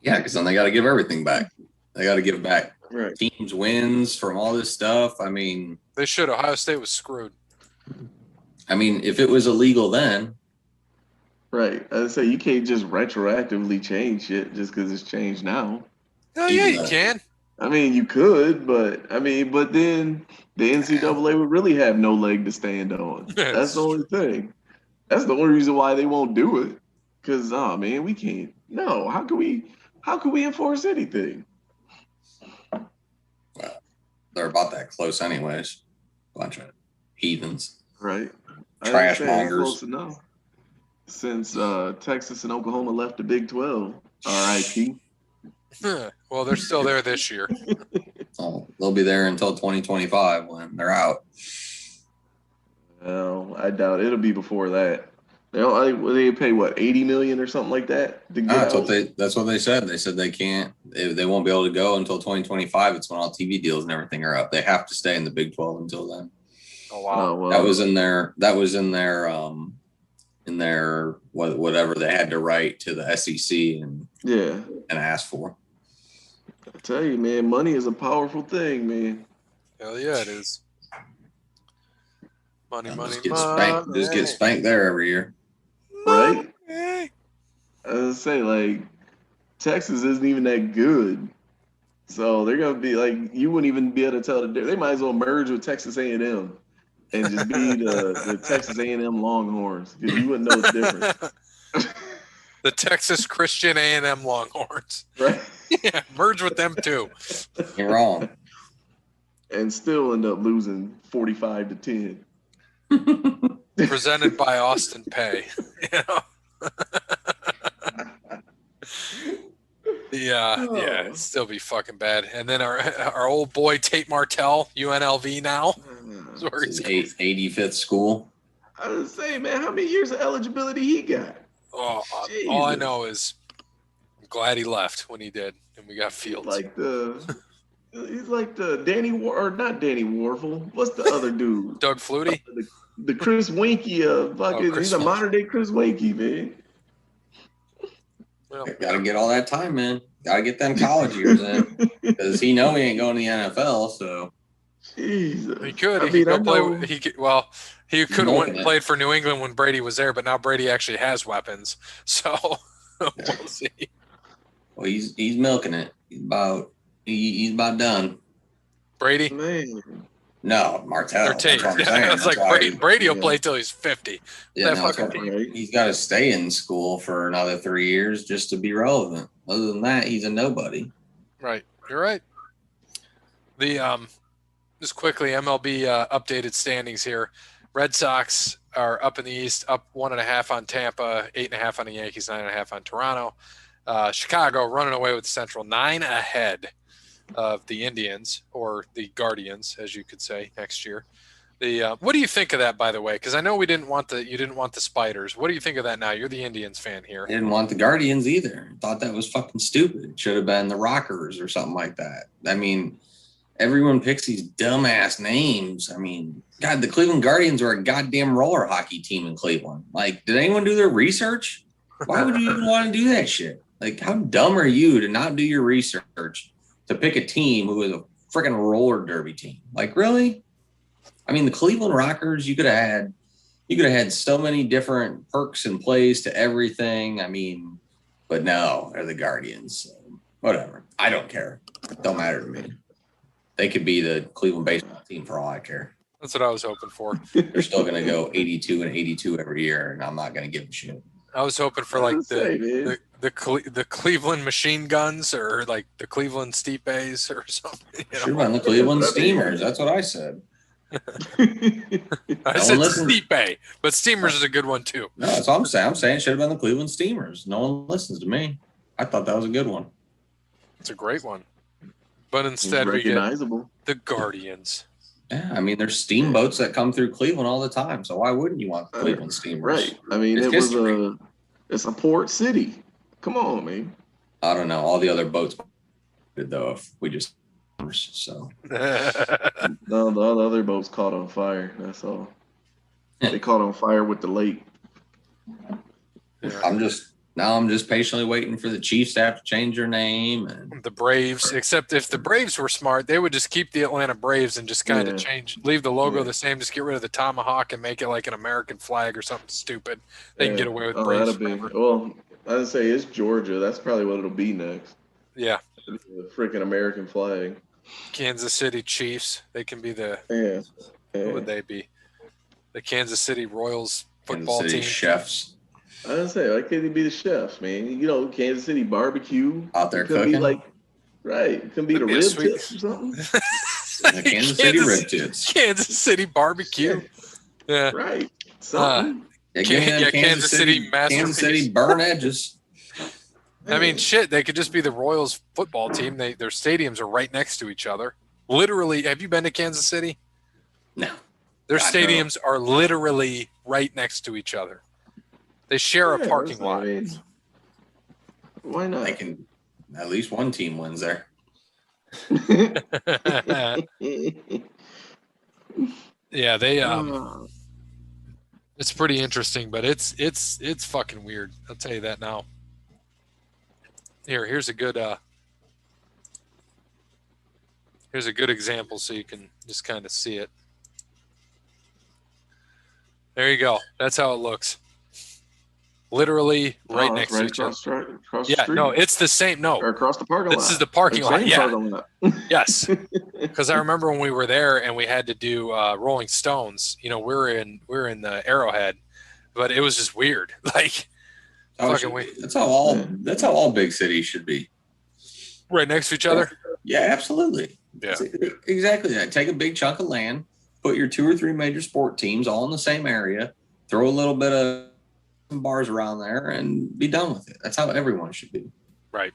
Yeah, because then they got to give everything back. They got to give back teams' wins from all this stuff. I mean, they should. Ohio State was screwed. I mean, if it was illegal then. Right. I say you can't just retroactively change shit just because it's changed now. Oh, yeah, you can. I mean, you could, but then the NCAA would really have no leg to stand on. That's the only thing. That's the only reason why they won't do it. Because, man, we can't. No, how can we enforce anything? Well, they're about that close anyways. Bunch of heathens. Right. Trash mongers. Close enough. Since Texas and Oklahoma left the Big 12. R.I.P. Well, they're still there this year. Oh, they'll be there until 2025 when they're out. Well, I doubt it'll be before that. They pay what, $80 million or something like that? That's what they said. They said they can't. They won't be able to go until 2025. It's when all TV deals and everything are up. They have to stay in the Big 12 until then. Oh wow! Well, that was in their whatever they had to write to the SEC and ask for. I tell you, man, money is a powerful thing, man. Hell yeah, it is. Money. Just get spanked there every year. Right? I was say, like, Texas isn't even that good. So they're going to be like, you wouldn't even be able to tell the difference. They might as well merge with Texas A&M and just be the Texas A&M Longhorns, because you wouldn't know the difference. The Texas Christian A&M Longhorns. Right? Yeah, merge with them too. You're wrong. And still end up losing 45-10. Presented by Austin Pay. You know? Yeah, it'd still be fucking bad. And then our old boy Tate Martell, UNLV now. His 85th school. I was saying, man, how many years of eligibility he got? Oh, all I know is I'm glad he left when he did, and we got Fields. He's like the Danny not Danny Warfel. What's the other dude? Doug Flutie. The Chris Winkie he's a modern day Chris Winkie, man. Well, gotta get all that time, man. Gotta get them college years in, because he ain't going to the NFL. So Jesus. He could. He could play. He could have went and played for New England when Brady was there, but now Brady actually has weapons. So we'll see. Well, he's milking it. He's about done. Brady. Man. No, Martell. Or That's Tate. what I'm saying. It's like Brady will play till he's 50. Yeah, That fucking he's got to stay in school for another 3 years just to be relevant. Other than that, he's a nobody. Right. You're right. The just quickly, MLB updated standings here. Red Sox are up in the East, up 1.5 on Tampa, 8.5 on the Yankees, 9.5 on Toronto. Chicago running away with the Central, 9 ahead of the Indians, or the Guardians, as you could say, next year. What do you think of that, by the way? Because I know you didn't want the Spiders. What do you think of that now? You're the Indians fan here. I didn't want the Guardians either. Thought that was fucking stupid. It should have been the Rockers or something like that. I mean, everyone picks these dumbass names. I mean, God, the Cleveland Guardians are a goddamn roller hockey team in Cleveland. Like, did anyone do their research? Why would you even want to do that shit? Like, how dumb are you to not do your research to pick a team who is a freaking roller derby team? Like, really? I mean, the Cleveland Rockers, you could have had so many different perks and plays to everything. I mean, but no, they're the Guardians. So whatever. I don't care. It don't matter to me. They could be the Cleveland baseball team for all I care. That's what I was hoping for. They're still going to go 82 and 82 every year, and I'm not going to give a shit. I was hoping for like the Cleveland Machine Guns, or like the Cleveland Steepes or something. Should have been the Cleveland Steamers. That's what I said. I said Steepe, but Steamers is a good one too. No, that's all I'm saying. I'm saying it should have been the Cleveland Steamers. No one listens to me. I thought that was a good one. It's a great one. But instead we get the Guardians. Yeah, I mean, there's steamboats that come through Cleveland all the time. So why wouldn't you want the Cleveland Steamers? Right. I mean, it's a port city. Come on, man. I don't know. All the other boats did though. If we just so no, the other boats caught on fire. That's all. They caught on fire with the lake. Yeah. I'm just patiently waiting for the Chiefs to have to change their name and the Braves. Except if the Braves were smart, they would just keep the Atlanta Braves and just kind of leave the logo the same, just get rid of the tomahawk and make it like an American flag or something stupid. They can get away with Braves forever. Well, I'd say it's Georgia. That's probably what it'll be next. Yeah. The freaking American flag. Kansas City Chiefs. They can be the Who would they be? The Kansas City Royals football Kansas City team. Chefs. I was say, why can't they be the chefs, man? You know, Kansas City barbecue out there cooking. It can be the rib tips or something. The Kansas City rib tips. Kansas City barbecue. Yeah. Right. Something. Kansas City masterpiece. Kansas City burn edges. I mean, shit, they could just be the Royals football team. Their stadiums are right next to each other. Literally, have you been to Kansas City? No. Their stadiums are literally right next to each other. They share a parking lot. Why not? They can, at least one team wins there. Yeah, they it's pretty interesting, but it's fucking weird. I'll tell you that now. Here's a good example so you can just kind of see it. There you go. That's how it looks. Literally right next to each other. No, it's the same. No, or across the parking lot. This is the parking lot. Yeah. Yes. Because I remember when we were there and we had to do Rolling Stones. You know, we're in the Arrowhead, but it was just weird. Like, that's how all big cities should be. Right next to each other. Yeah, absolutely. Yeah, exactly that. Take a big chunk of land, put your 2 or 3 major sport teams all in the same area, throw a little bit of bars around there, and be done with it. That's how everyone should be. Right.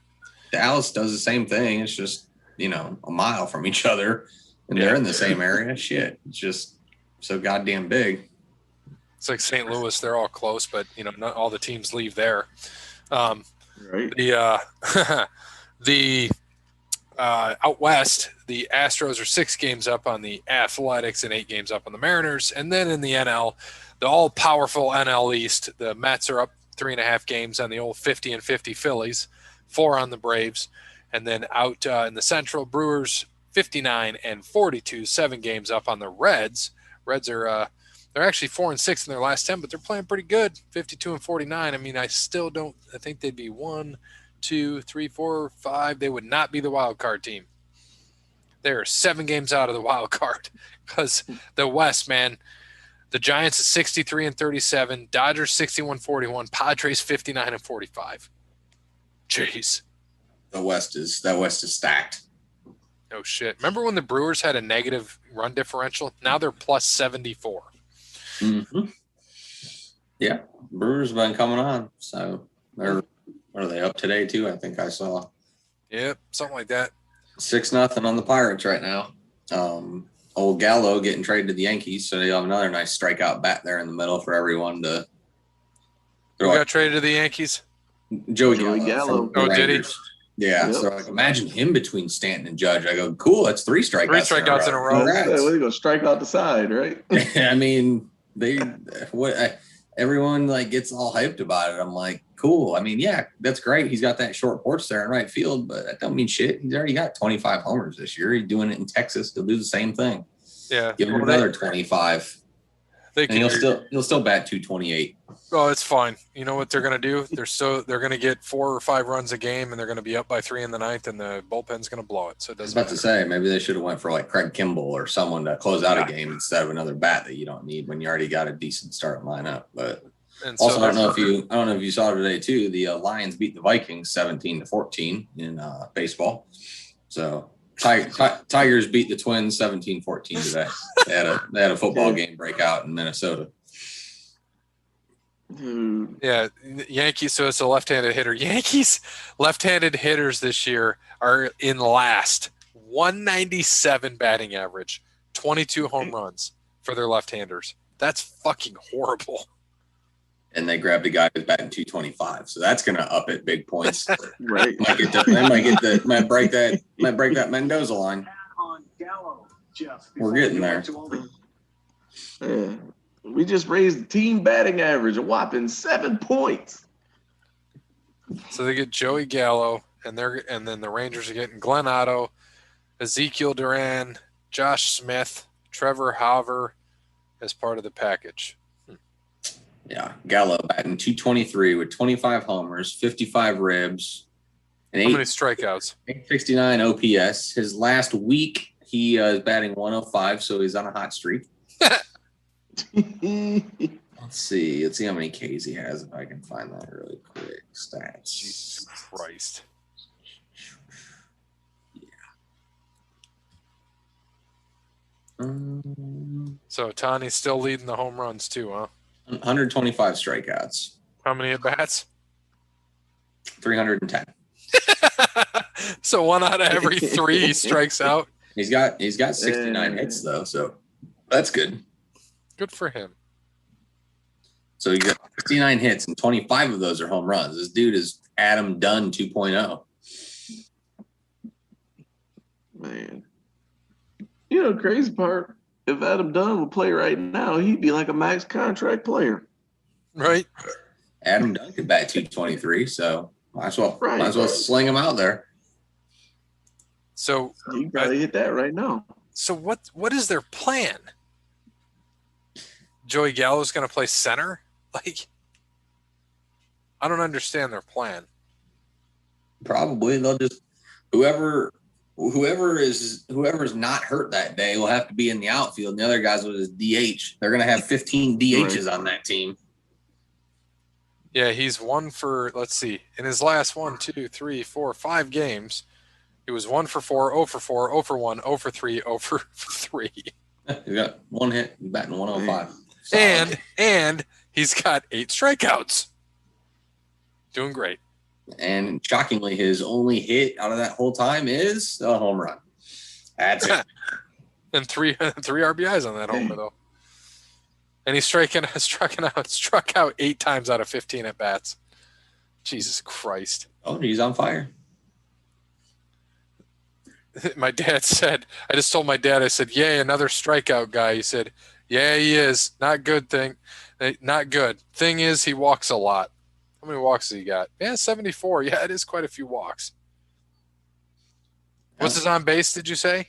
Dallas does the same thing. It's just, a mile from each other, and they're in the same area. Shit, it's just so goddamn big. It's like St. Louis; they're all close, but not all the teams leave there. Right. The out west, the Astros are 6 games up on the Athletics and 8 games up on the Mariners, and then in the NL, the all-powerful NL East, the Mets are up 3.5 games on the old 50-50 Phillies, 4 on the Braves, and then out in the Central, Brewers 59-42, 7 games up on the Reds. Reds are they're actually 4-6 in their last 10, but they're playing pretty good, 52-49. I mean, I think they'd be 1, 2, 3, 4, 5. They would not be the wild card team. They're 7 games out of the wild card because the West, man, the Giants is 63-37, Dodgers 61-41, Padres 59-45. Jeez. That West is stacked. No shit. Remember when the Brewers had a negative run differential? Now they're plus 74. Mm-hmm. Yeah, Brewers have been coming on. So what are they up today too? I think I saw. Yep, something like that. 6-0 on the Pirates right now. Old Gallo getting traded to the Yankees, so they have another nice strikeout bat there in the middle for everyone to. Who got traded to the Yankees? Joey Gallo. Gallo. Oh, did he? Yeah, Yep. so like imagine him between Stanton and Judge. I go, cool, that's 3 strikeouts. 3 strikeouts in a row. Well, they're gonna strike out the side, right? I mean, everyone like gets all hyped about it. I'm like, cool. I mean, yeah, that's great. He's got that short porch there in right field, but that don't mean shit. He's already got 25 homers this year. He's doing it in Texas. He'll do the same thing. Yeah, Give him another 25. They And he'll still bat 228. Oh, it's fine. You know what they're going to do? They're going to get 4 or 5 runs a game, and they're going to be up by 3 in the 9th, and the bullpen's going to blow it. So it I was doesn't about to say maybe they should have went for like Craig Kimball or someone to close out a game instead of another bat that you don't need when you already got a decent starting lineup. But And also, I don't know if you saw today too. The Lions beat the Vikings 17-14 in baseball. So Tigers beat the Twins 17-14 today. They had a football game breakout in Minnesota. Dude. Yeah, Yankees. So it's a left-handed hitter. Yankees left-handed hitters this year are in last. 197 batting average, 22 home runs for their left-handers. That's fucking horrible. And they grabbed a guy who's batting 225, so that's going to up it big points. Right. Might break that Mendoza line. We're getting there. Yeah. We just raised the team batting average a whopping 7 points. So they get Joey Gallo, and then the Rangers are getting Glenn Otto, Ezekiel Duran, Josh Smith, Trevor Hauver as part of the package. Yeah, Gallo batting 223 with 25 homers, 55 ribs, and How many strikeouts? 869 OPS. His last week, he is batting 105, so he's on a hot streak. Let's see how many Ks he has if I can find that really quick. Stats. Jesus Christ. Yeah. So Tani's still leading the home runs too, huh? 125 strikeouts. How many at bats? 310. So 1 out of every 3 he strikes out. He's got 69 hits though, so that's good. Good for him. So you got 69 hits and 25 of those are home runs. This dude is Adam Dunn 2.0. Man. You know, crazy part, if Adam Dunn would play right now, he'd be like a max contract player. Right? Adam Dunn could bat 223, so might as well sling him out there. So You can probably hit that right now. So what is their plan? Joey Gallo's going to play center? Like, I don't understand their plan. Probably they'll just whoever's not hurt that day will have to be in the outfield, and the other guys will just DH. They're going to have 15 DHs on that team. Yeah, he's 1 for, let's see, in his last 1, 2, 3, 4, 5 games, he was 1 for 4, 0 for 4, 0 for 1, 0 for 3, 0 for 3. He got 1 hit, he's batting 105. Solid. And he's got 8 strikeouts. Doing great. And shockingly, his only hit out of that whole time is a home run. That's it. And three RBIs on that homer though. And he's struck out 8 times out of 15 at bats. Jesus Christ. Oh, he's on fire. My dad said, I just told my dad, I said, yay, another strikeout guy. He said, yeah, he is. Not good thing. Not good. Thing is, he walks a lot. How many walks has he got? Yeah, 74. Yeah, it is quite a few walks. What's his on base, did you say?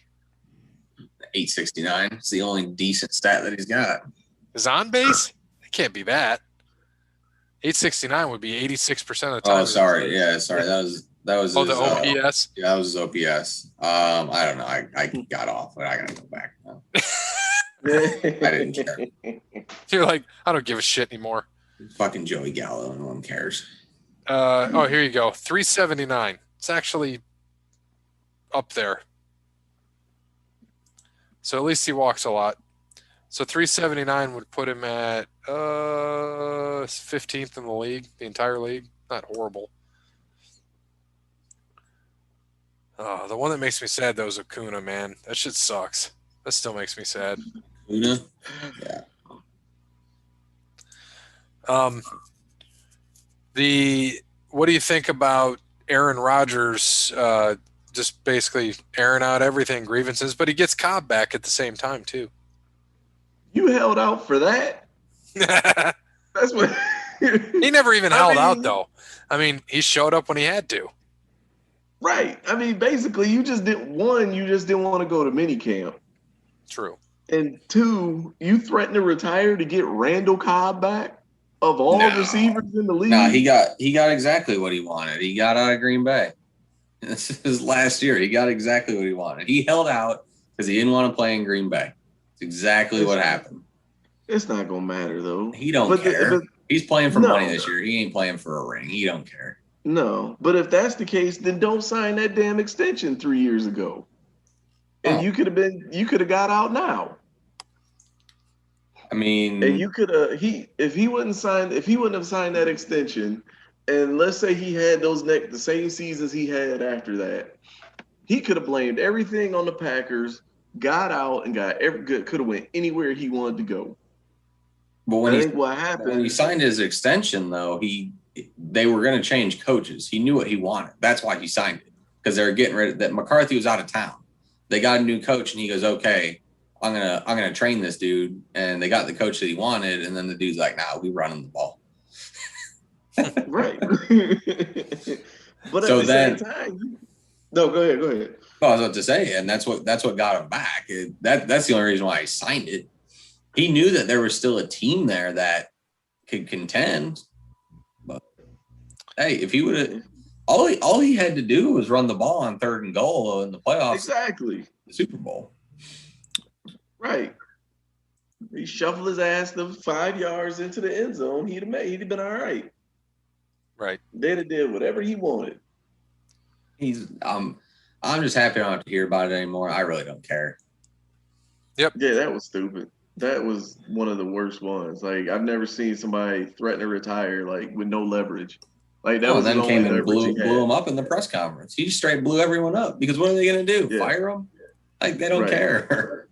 869. It's the only decent stat that he's got. His on base? It can't be that. 869 would be 86% of the time. Oh, sorry. Yeah, sorry. That That was Oh, his, the OPS. yeah, that was his OPS. I don't know. I got off, but I gotta go back now. I didn't care. You're like, I don't give a shit anymore. Fucking Joey Gallo, no one cares. Oh, here you go. 379. It's actually up there. So at least he walks a lot. So 379 would put him at 15th in the league, the entire league. Not horrible. Oh, the one that makes me sad though is Acuna, man. That shit sucks. That still makes me sad. Una? Yeah. What do you think about Aaron Rodgers just basically airing out everything, grievances, but he gets Cobb back at the same time too? You held out for that? That's what He never even held out though. I mean, he showed up when he had to. Right. I mean, basically, you just didn't want to go to minicamp. True. And two, you threatened to retire to get Randall Cobb back of all receivers in the league. No, he got exactly what he wanted. He got out of Green Bay. This is last year. He got exactly what he wanted. He held out because he didn't want to play in Green Bay. It's exactly what happened. It's not gonna matter though. He don't care. He's playing for money this year. He ain't playing for a ring. He don't care. No, but if that's the case, then don't sign that damn extension 3 years ago. And you could have got out now. I mean, and you could if he wouldn't have signed that extension, and let's say he had the same seasons he had after that, he could have blamed everything on the Packers, got out, and could have went anywhere he wanted to go. But when he signed his extension, though, they were going to change coaches. He knew what he wanted. That's why he signed it, because they were getting rid of that. McCarthy was out of town. They got a new coach, and he goes, "Okay, I'm gonna train this dude." And they got the coach that he wanted, and then the dude's like, "Nah, we running the ball." Right. But at the same time, no, go ahead. Well, I was about to say, and that's what got him back. That's the only reason why he signed it. He knew that there was still a team there that could contend. But hey, if he would have, all he had to do was run the ball on 3rd and goal in the playoffs. Exactly. The Super Bowl. Right. He shuffled his ass the 5 yards into the end zone. He'd have been all right. Right. They'd have did whatever he wanted. I'm just happy I don't have to hear about it anymore. I really don't care. Yep. Yeah, that was stupid. That was one of the worst ones. Like, I've never seen somebody threaten to retire like with no leverage. Like that was then came and blew him up in the press conference. He just straight blew everyone up because what are they going to do? Yeah. Fire him? Like they don't care.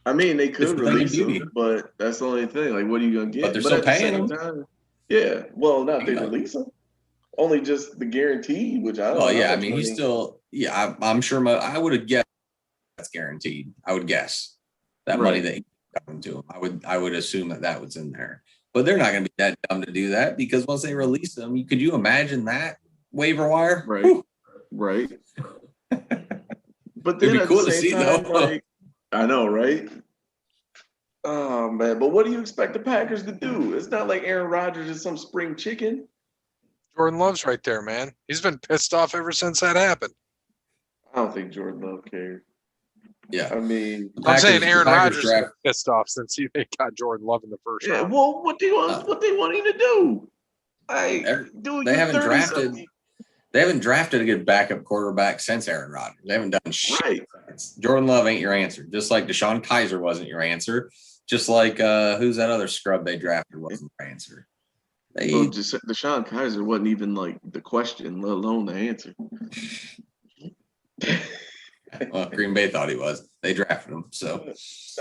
I mean, they could release him, but that's the only thing. Like, what are you going to get? But they're still paying him. Yeah. Well, not if they release him. Only just the guarantee, which I don't know. Well, yeah. I mean, he's still. Yeah, I'm sure. I would have guessed that's guaranteed. I would guess that money that he coming to him. I would assume that was in there. But they're not going to be that dumb to do that because once they release them, could you imagine that waiver wire? Right. Whew. Right. But then it'd be cool to see, though. Like, I know, right? Oh, man. But what do you expect the Packers to do? It's not like Aaron Rodgers is some spring chicken. Jordan Love's right there, man. He's been pissed off ever since that happened. I don't think Jordan Love cared. Yeah. I mean, I'm saying Aaron Rodgers is pissed off since they got Jordan Love in the first round. Well, what they want him to do? They haven't drafted. They haven't drafted a good backup quarterback since Aaron Rodgers. They haven't done shit. Right. Jordan Love ain't your answer. Just like Deshaun Kaiser wasn't your answer. Just like who's that other scrub they drafted wasn't their answer. Deshaun Kaiser wasn't even like the question, let alone the answer. Well, Green Bay thought he was. They drafted him. So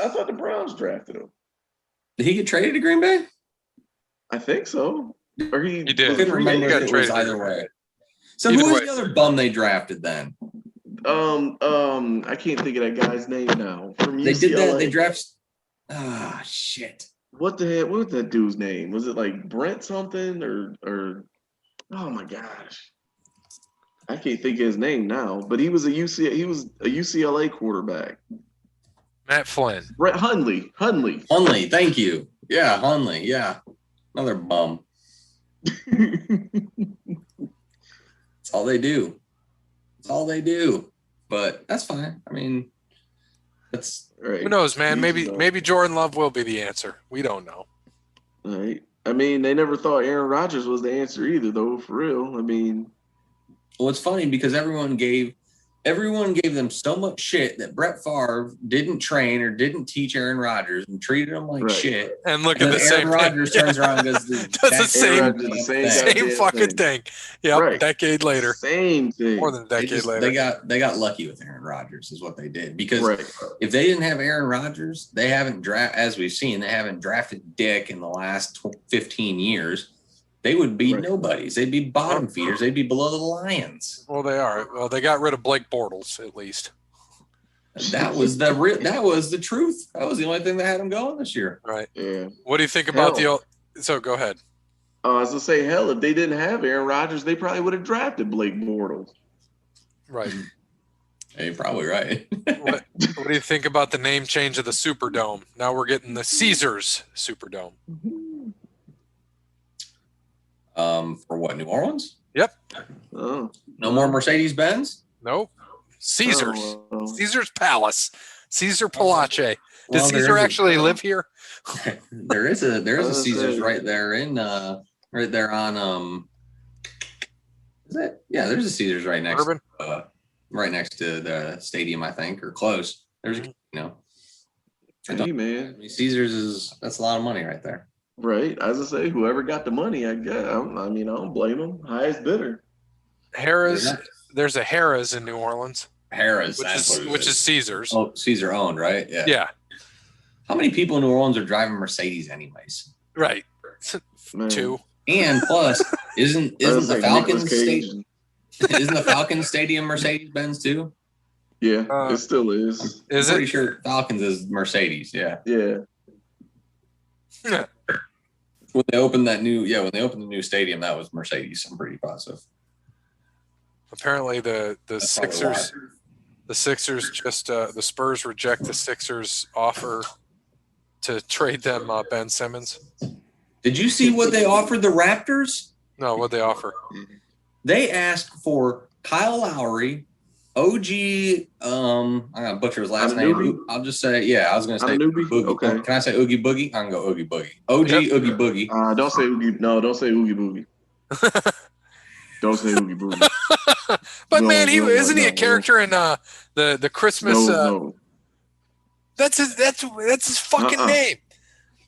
I thought the Browns drafted him. Did he get traded to Green Bay? I think so. Or he did. I couldn't remember if it was either way. So who was the other bum they drafted then? I can't think of that guy's name now. From UCLA. They did that. They drafted. Shit. What the hell? What was that dude's name? Was it like Brent something or? Oh my gosh, I can't think of his name now. But he was a UCLA quarterback. Matt Flynn. Brett Hundley. Hundley. Thank you. Yeah, Hundley. Yeah, another bum. That's all they do. That's all they do. But that's fine. I mean, that's Right. Who knows, man? Easy, Maybe Jordan Love will be the answer. We don't know. Right. I mean, they never thought Aaron Rodgers was the answer either, though. For real. I mean, well, it's funny because everyone gave them so much shit that Brett Favre didn't train or didn't teach Aaron Rodgers and treated him like Right. shit. And look And at then the Aaron same Rodgers thing. turns around and does the Does the exact same- Aaron Rodgers did the same thing. Same fucking thing. Yep, Right. decade later. Same thing. More than a decade later. They got lucky with Aaron Rodgers is what they did. Because Right. if they didn't have Aaron Rodgers, they haven't as we've seen, they haven't drafted Dick in the last 15 years. They would be Right. nobodies. They'd be bottom feeders. They'd be below the Lions. Well, they are. Well, they got rid of Blake Bortles at least. That was the truth. That was the only thing that had them going this year. Right. Yeah. What do you think about Hell. So go ahead. I was gonna say, hell, if they didn't have Aaron Rodgers, they probably would have drafted Blake Bortles. Right. Hey, you're probably right. What do you think about the name change of the Superdome? Now we're getting the Caesars Superdome. For what, New Orleans? Yep. Oh. No more Mercedes-Benz? Nope. Caesars. Oh, well. Caesar's Palace. Caesar Palace. Does Well, Caesar actually live here? There is a was Caesars saying. right there right there on is that, yeah, there's a Caesars right next Urban? right next to the stadium, I think, or close. There's Mhm. Hey, man. I mean, Caesars that's a lot of money right there. Right. As I say, whoever got the money, I guess. I don't blame them. Highest bidder. Harrah's. There's a Harrah's in New Orleans, Harrah's, that's what it which is Caesars. Oh, Caesar owned, right? Yeah. Yeah. How many people in New Orleans are driving Mercedes anyways? Right. Man. 2. And plus, isn't I was the like Falcons Nicolas Cage. isn't the Falcons Stadium Mercedes Benz too? Yeah, Uh, it still is. Is I'm pretty it? sure Falcons is Mercedes. Yeah. Yeah. When they opened the new stadium, that was Mercedes. I'm pretty positive. Apparently the That's probably Sixers. why. The Sixers just the Spurs reject the Sixers offer to trade them Ben Simmons. Did you see what they offered the Raptors? No, what they offer? They asked for Kyle Lowry, OG. I'm gonna butcher his last Anunoby? name. I'll just say, yeah. I was gonna say Anunoby? Boogie. Okay. Can I say Oogie Boogie? I'm gonna go Oogie Boogie. OG Yep. Oogie Boogie. Don't say Oogie. No, don't say Oogie Boogie. Don't say Oogie Boogie. But No, man, no, isn't he a no. character in the Christmas? No. That's his fucking Uh-uh. name.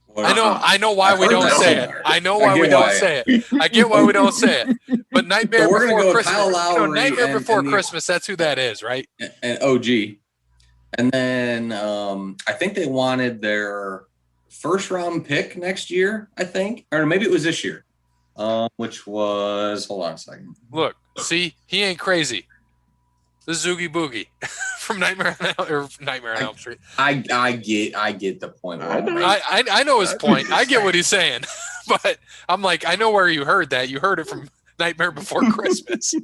What- I know why I've we heard don't that say somewhere. it. I know I why get we don't why. say it. I get why we don't say it. But Nightmare So we're gonna Before go Christmas. Kyle Lowry Nightmare and- Before and the- Christmas. That's who that is, right? and OG. And then I think they wanted their first round pick next year, I think. Or maybe it was this year. Which was, hold on a second. Look, see, he ain't crazy. This is Oogie Boogie from Nightmare on Elm Street. I get the point. I know. I know his point. I get what he's saying, but I'm like, I know where you heard that. You heard it from Nightmare Before Christmas.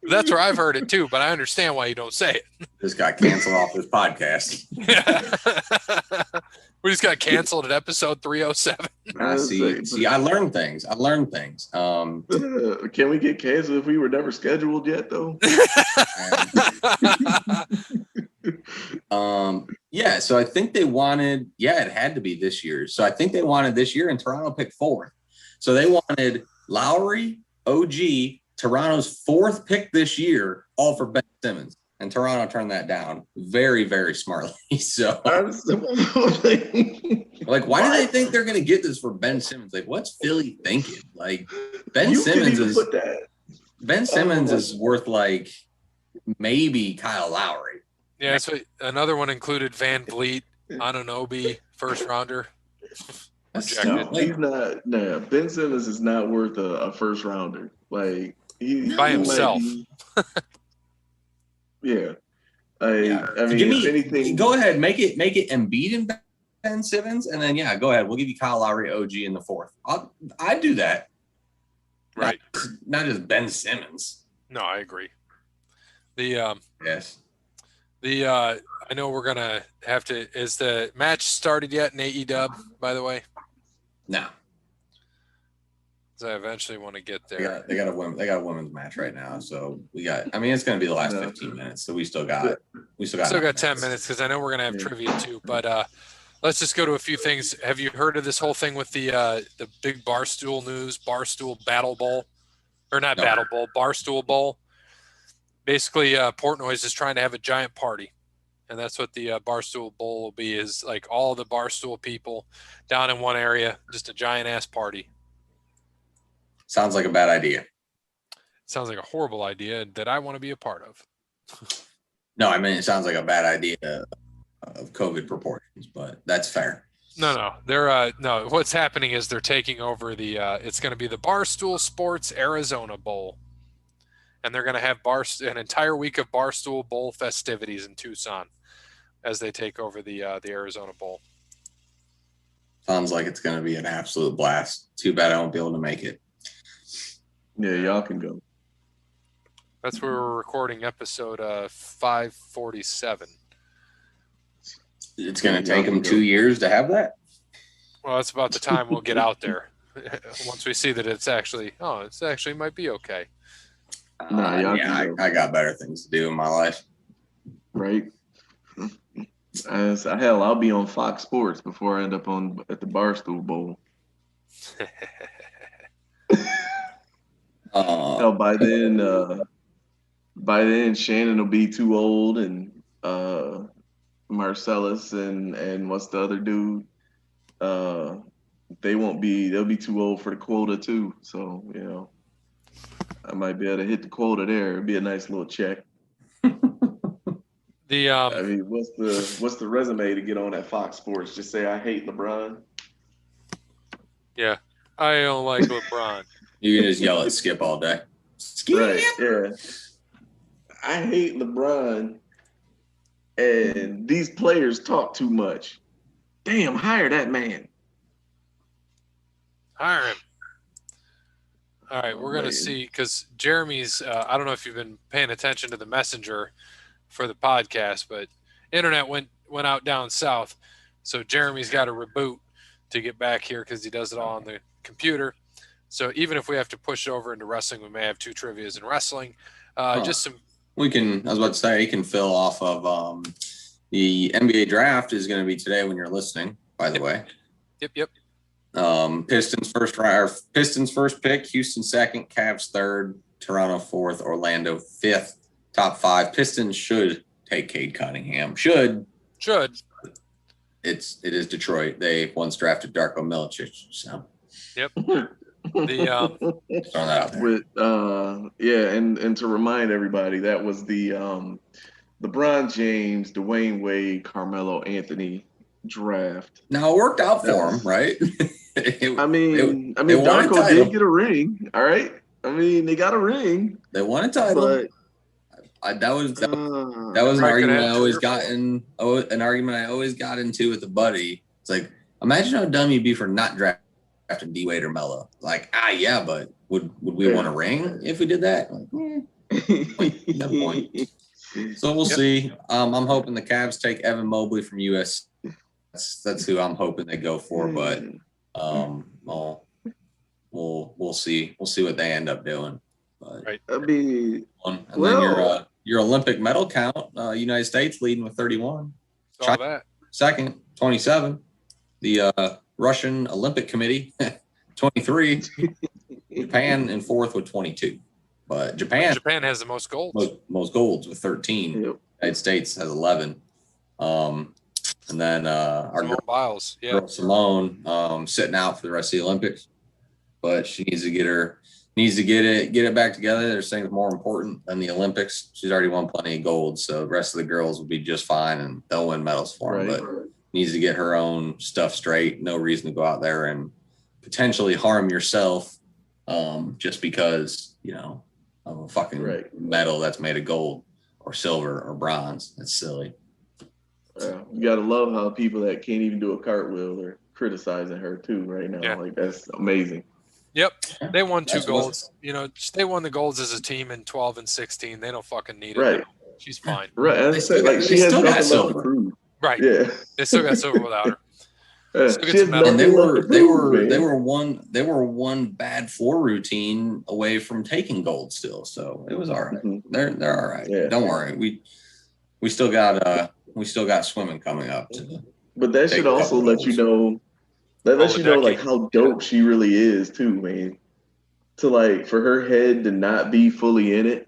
That's where I've heard it too, but I understand why you don't say it. This got canceled off this podcast. Yeah. We just got canceled at episode 307. See, I learned things. Can we get canceled if we were never scheduled yet, though? Yeah, so I think they wanted, it had to be this year. So I think they wanted this year, and Toronto picked 4th. So they wanted Lowry, OG, Toronto's 4th pick this year, all for Ben Simmons. And Toronto turned that down very, very smartly. So, like, why do they think they're going to get this for Ben Simmons? Like, what's Philly thinking? Like, Ben Simmons is worth like maybe Kyle Lowry. Yeah, so another one included Van Vliet, Anunoby, first rounder. Rejected. He's not. No, Ben Simmons is not worth a first rounder. Like By himself. Yeah. I mean, Give me, if anything, go ahead, make it Embiid and Ben Simmons, and then go ahead. We'll give you Kyle Lowry, OG in the 4th. I'd do that. Right. Not just Ben Simmons. No, I agree. The Yes. I know we're gonna have to. Is the match started yet in AEW? By the way, No. 'cause I eventually want to get They there. got a women's match right now, so we got. I mean, it's going to be the last 15 minutes, so we still got 10 minutes because I know we're gonna have trivia too. But let's just go to a few things. Have you heard of this whole thing with the big Barstool News, Barstool Battle Bowl, or not No. Battle Bowl, Barstool Bowl? Basically, Portnoy's is trying to have a giant party, and that's what the Barstool Bowl will be. Is like all the Barstool people down in one area, just a giant ass party. Sounds like a bad idea. Sounds like a horrible idea that I want to be a part of. No, I mean, it sounds like a bad idea of COVID proportions, but that's fair. No, they're no. What's happening is they're taking over the. It's going to be the Barstool Sports Arizona Bowl, and they're going to have an entire week of Barstool Bowl festivities in Tucson as they take over the Arizona Bowl. Sounds like it's going to be an absolute blast. Too bad I won't be able to make it. Yeah, y'all can go. That's where we're recording episode 547. It's going to take them 2 years to have that? Well, that's about the time we'll get out there. Once we see that it's actually might be okay. I got better things to do in my life. Right. Hell, I'll be on Fox Sports before I end up at the Barstool Bowl. Hell, by then Shannon will be too old, and Marcellus and what's the other dude? They'll be too old for the quota too. So, I might be able to hit the quota there. It'd be a nice little check. I mean, what's the resume to get on at Fox Sports? Just say I hate LeBron. Yeah, I don't like LeBron. You can just yell at Skip all day. Skip. Right, yeah. I hate LeBron, and these players talk too much. Damn, hire that man. Hire him. All right, we're going to see, because Jeremy's, I don't know if you've been paying attention to the messenger for the podcast, but internet went out down south. So Jeremy's got to reboot to get back here because he does it all on the computer. So even if we have to push over into wrestling, we may have 2 trivias in wrestling. Just some. I was about to say, he can fill off of the NBA draft is going to be today when you're listening, by the way. Yep. Pistons first pick, Houston second, Cavs third, Toronto fourth, Orlando fifth. Top 5. Pistons should take Cade Cunningham. Should. It is Detroit. They once drafted Darko Milicic. So. Yep. Throwing that out there. And to remind everybody, that was the LeBron James, Dwayne Wade, Carmelo Anthony draft. Now it worked out for him, right? Darko did get a ring. All right. I mean, they got a ring. They won a title. But that was an argument I always got in. An argument I always got into with a buddy. It's like, imagine how dumb you'd be for not drafting D Wade or Melo. Like, yeah, but would we want a ring if we did that? Like, no point. So we'll see. I'm hoping the Cavs take Evan Mobley from US. That's who I'm hoping they go for. But we'll see. We'll see what they end up doing. But, right. Then your Olympic medal count, United States leading with 31. Saw that. Second, 27. The Russian Olympic Committee, 23. Japan in fourth with 22. But Japan has the most golds. Most golds with 13. Yep. United States has 11. And then our Simone Biles, girl Simone sitting out for the rest of the Olympics. But she needs to get it back together. There's things more important than the Olympics. She's already won plenty of gold, so the rest of the girls will be just fine and they'll win medals for her. But needs to get her own stuff straight. No reason to go out there and potentially harm yourself just because, of a fucking medal that's made of gold or silver or bronze. That's silly. You gotta love how people that can't even do a cartwheel are criticizing her too right now. Yeah. Like, that's amazing. Yep, they won 2 golds. They won the golds as a team in 12 and 16. They don't fucking need it. Right. She's fine. Right. As I said, she has nothing left to prove. Right. Yeah. They still got silver without her. Still get She has some medals. And nothing left to prove, man. they were one bad 4 routine away from taking gold still. So it was all right. Mhm. They're all right. Yeah. Don't worry. We still got swimming coming up to But that take should a also couple let you goals. know. That lets you know like Holodecky. how dope she really is too, man. To like for her head to not be fully in it.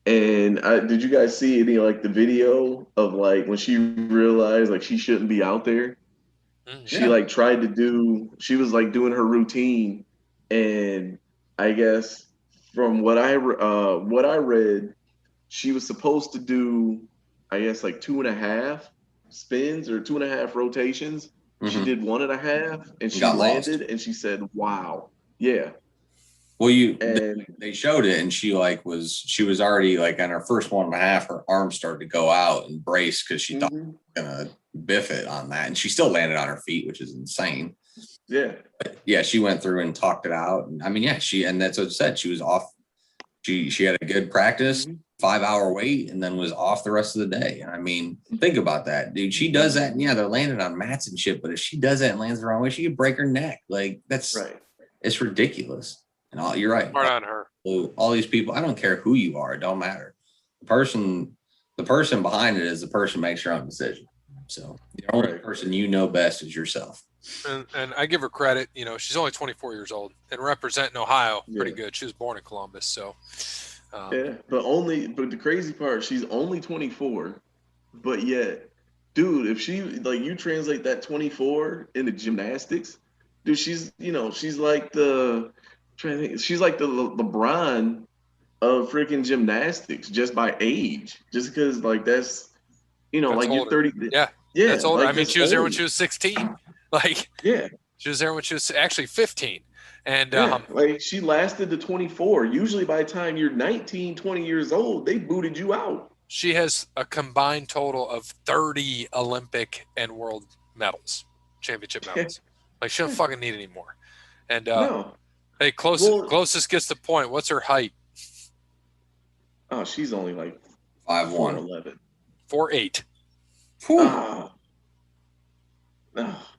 And did you guys see any like the video of like when she realized like she shouldn't be out there? She Yeah. like she was like doing her routine, and I guess from what I read, she was supposed to do, I guess like 2.5 spins or 2.5 rotations. She Mm-hmm. did 1.5 and she Got lost. landed and she said, "Wow, yeah." Well, And they showed it, and she was already like on her first 1.5. Her arms started to go out and brace because she thought mhm, she was gonna biff it on that, and she still landed on her feet, which is insane. yeah, But yeah, she went through and talked it out, and I mean, yeah, and that's what it said. She was off. She had a good practice, mhm, 5-hour wait, and then was off the rest of the day. I mean, think about that, dude. She does that, and yeah, they're landing on mats and shit. But if she does that and lands the wrong way, she could break her neck. Like right. it's ridiculous. And you're right. Hard on her. All these people, I don't care who you are, it don't matter. The person behind it is the person makes your own decision. So the only Right. person you know best is yourself. And I give her credit. You know, she's only 24 years old and representing Ohio pretty Yeah. good. She was born in Columbus, so Yeah, but the crazy part, she's only 24, but yet, dude, if she like you translate that 24 into gymnastics, dude, she's like she's like the LeBron of freaking gymnastics just by age, just because like that's that's like you're older. 30, Yeah, yeah, that's older. like I mean, that's she was there when old, she was 16. Like yeah, she was there when she was actually 15. And yeah, like she lasted to 24. Usually by the time you're 19, 20 years old, they booted you out. she has a combined total of 30 Olympic and world medals, championship medals. Like she don't fucking need any more. And No, hey, well, closest gets the point. What's her height? oh, she's only like 5'1". 4'11". 4'8". Ah, ah.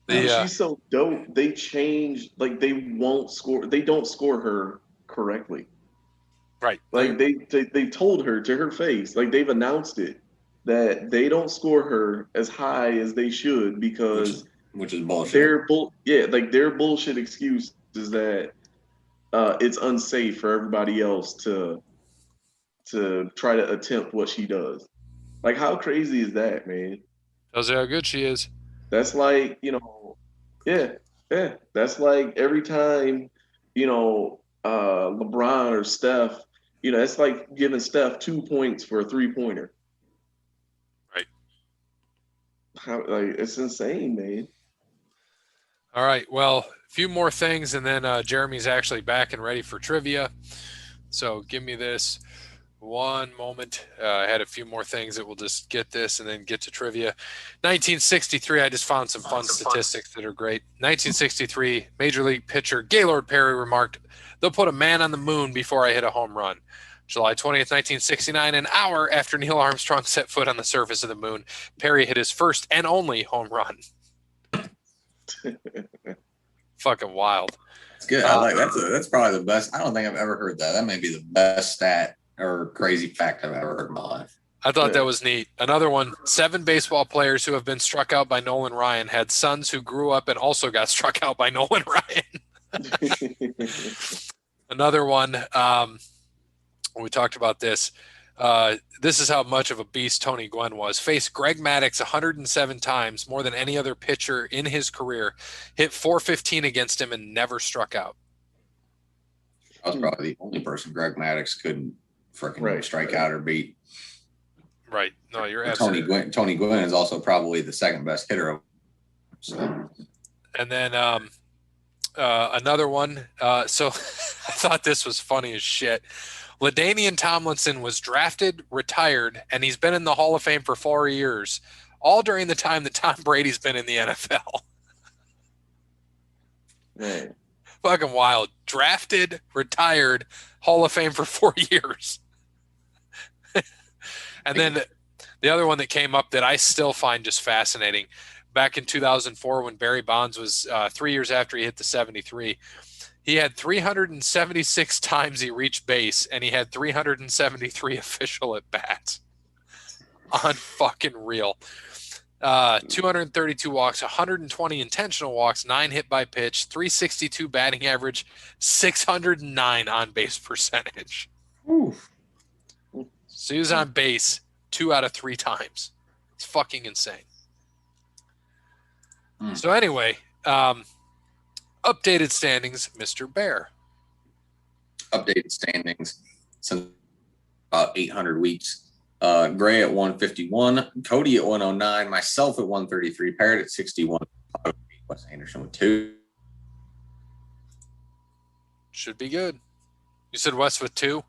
Dude, The she's so dope. They change, like they won't score. They don't score her correctly. right. Like they told her to her face, like they've announced it that they don't score her as high as they should which because is bullshit. their bullshit excuse is that it's unsafe for everybody else to try to attempt what she does. Like how crazy is that, man? Tells you how good she is. That's like, yeah, yeah. That's like every time, LeBron or Steph, it's like giving Steph 2 points for a 3-pointer. Right. Like it's insane, man. All right. Well, a few more things, and then Jeremy's actually back and ready for trivia. So give me this one moment. I had a few more things that we'll just get this and then get to trivia. 1963, I just found some fun statistics that are great. 1963, Major League pitcher Gaylord Perry remarked, "They'll put a man on the moon before I hit a home run." July 20th, 1969, an hour after Neil Armstrong set foot on the surface of the moon, Perry hit his first and only home run. Fucking wild. It's good. I like that's probably the best. I don't think I've ever heard that. That may be the best stat or crazy fact I've ever heard in my life. I thought that was neat. Another one, 7 baseball players who have been struck out by Nolan Ryan had sons who grew up and also got struck out by Nolan Ryan. Another one, we talked about this. This is how much of a beast Tony Gwynn was. Faced Greg Maddux 107 times, more than any other pitcher in his career. Hit .415 against him and never struck out. I was probably the only person Greg Maddux couldn't freaking strike out or beat. Right. No, you're absolutely. Tony Gwynn is also probably the second best hitter. So. And then another one. So I thought this was funny as shit. LaDainian Tomlinson was drafted, retired, and he's been in the Hall of Fame for 4 years, all during the time that Tom Brady's been in the NFL. Man. Fucking wild. Drafted, retired, Hall of Fame for 4 years. And then the other one that came up that I still find just fascinating. back in 2004 when Barry Bonds was 3 years after he hit the 73. He had 376 times he reached base, and he had 373 official at bats. Unfucking real. 232 walks, 120 intentional walks, 9 hit by pitch, 362 batting average, 609 on base percentage. Oof. So he was on base 2 out of 3 times. It's fucking insane. So anyway, updated standings, Mr. Bear. Updated standings since about 800 weeks. Gray at 151, Cody at 109, myself at 133, Parrot at 61, Wes Anderson with 2. Should be good. You said Wes with 2?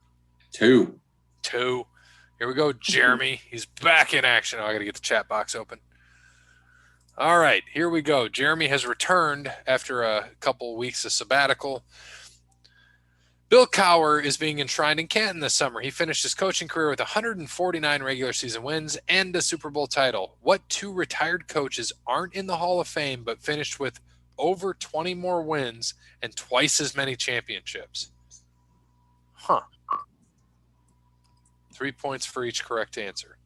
2. Here we go, Jeremy. He's back in action. Oh, I got to get the chat box open. All right, here we go. Jeremy has returned after a couple weeks of sabbatical. Bill Cowher is being enshrined in Canton this summer. He finished his coaching career with 149 regular season wins and a Super Bowl title. What 2 retired coaches aren't in the Hall of Fame but finished with over 20 more wins and twice as many championships? 3 points for each correct answer.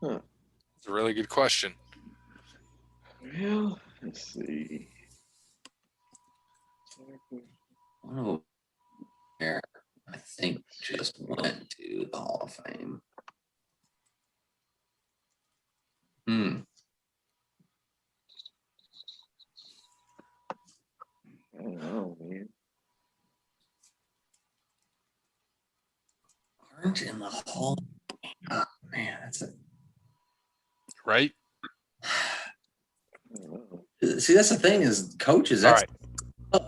It's a really good question. Well, let's see. Oh, there. I think just went to the Hall of Fame. I don't know, man. Aren't in the Hall. Oh, man, that's a Right? See, that's the thing is coaches. All That's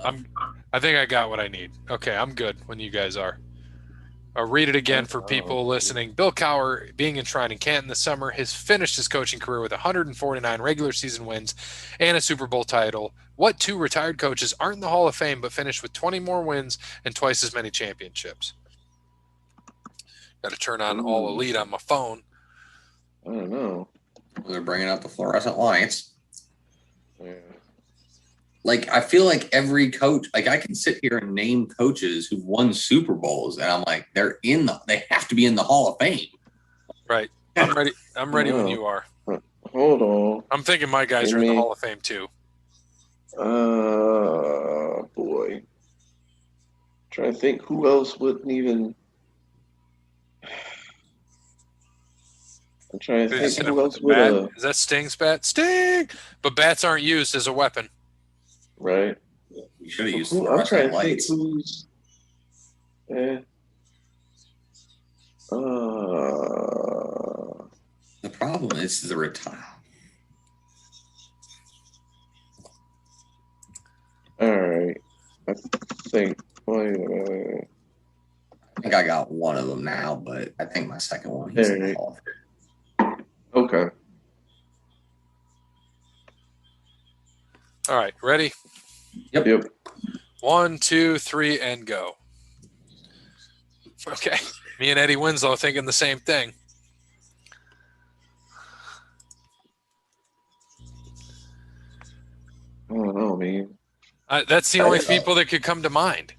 right. I think I got what I need. Okay, I'm good when you guys are. I'll read it again for people listening. Bill Cowher, being enshrined in Canton this summer, has finished his coaching career with 149 regular season wins and a Super Bowl title. What 2 retired coaches aren't in the Hall of Fame but finished with 20 more wins and twice as many championships? Got to turn on All Elite on my phone. I don't know. they're bringing out the fluorescent lights. Yeah. Like, I feel like every coach, like I can sit here and name coaches who've won Super Bowls, and I'm like, they have to be in the Hall of Fame. Right. I'm ready. I'm ready when you are. Hold on. I'm thinking my guys are in the Hall of Fame too. Boy. Trying to think who else wouldn't even. I'm trying to think who else would. Is that Sting's bat? Sting! But bats aren't used as a weapon. Right. You should have used I'm trying fluorescent to lights. think who's. The problem is the retire. All right. I think. I think I got one of them now, but I think my second one he's in the Hall of Fame. Okay. All right. Ready? Yep. 1, 2, 3, and go. Okay. Me and Eddie Winslow thinking the same thing. I don't know, man. That's the only people that could come to mind.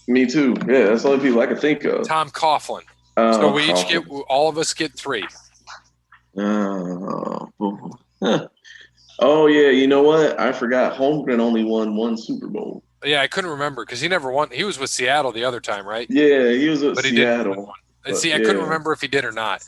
Me too. Yeah, that's the only people I can think of. Tom Coughlin. So we each get, all of us get 3. Oh, yeah. You know what? I forgot. Holmgren only won 1 Super Bowl. Yeah, I couldn't remember because he never won. He was with Seattle the other time, right? Yeah, he was with Seattle. See, I couldn't remember if he did or not.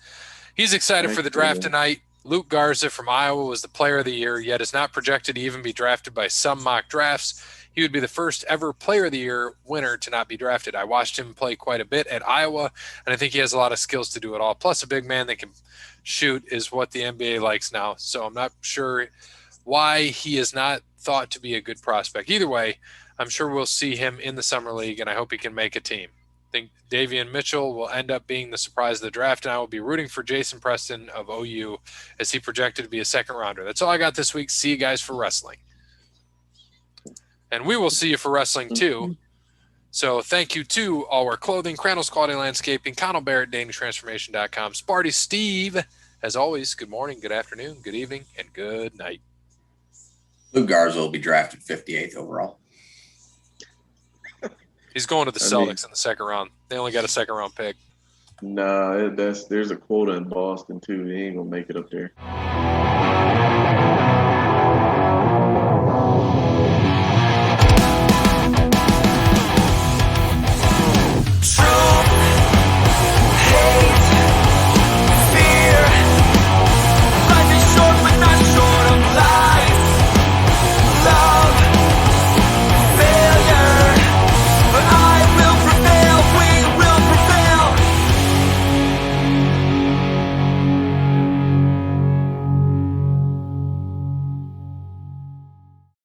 He's excited for the draft tonight. Luke Garza from Iowa was the player of the year, yet is not projected to even be drafted by some mock drafts. He would be the first ever player of the year winner to not be drafted. I watched him play quite a bit at Iowa, and I think he has a lot of skills to do it all. Plus, a big man that can shoot is what the NBA likes now. So I'm not sure why he is not thought to be a good prospect. Either way, I'm sure we'll see him in the Summer League, and I hope he can make a team. I think Davian Mitchell will end up being the surprise of the draft, and I will be rooting for Jason Preston of OU as he projected to be a second rounder. That's all I got this week. See you guys for wrestling. And we will see you for wrestling too So thank you to All Our Clothing, Crandall's Quality Landscaping, Connell Barrett, DaniTransformation.com, Sparty Steve. As always, good morning, good afternoon, good evening, and good night. Lou Garza will be drafted 58th overall. He's going to the Celtics in the second round. They only got a second round pick. Nah, there's a quota in Boston too. He ain't gonna make it up there.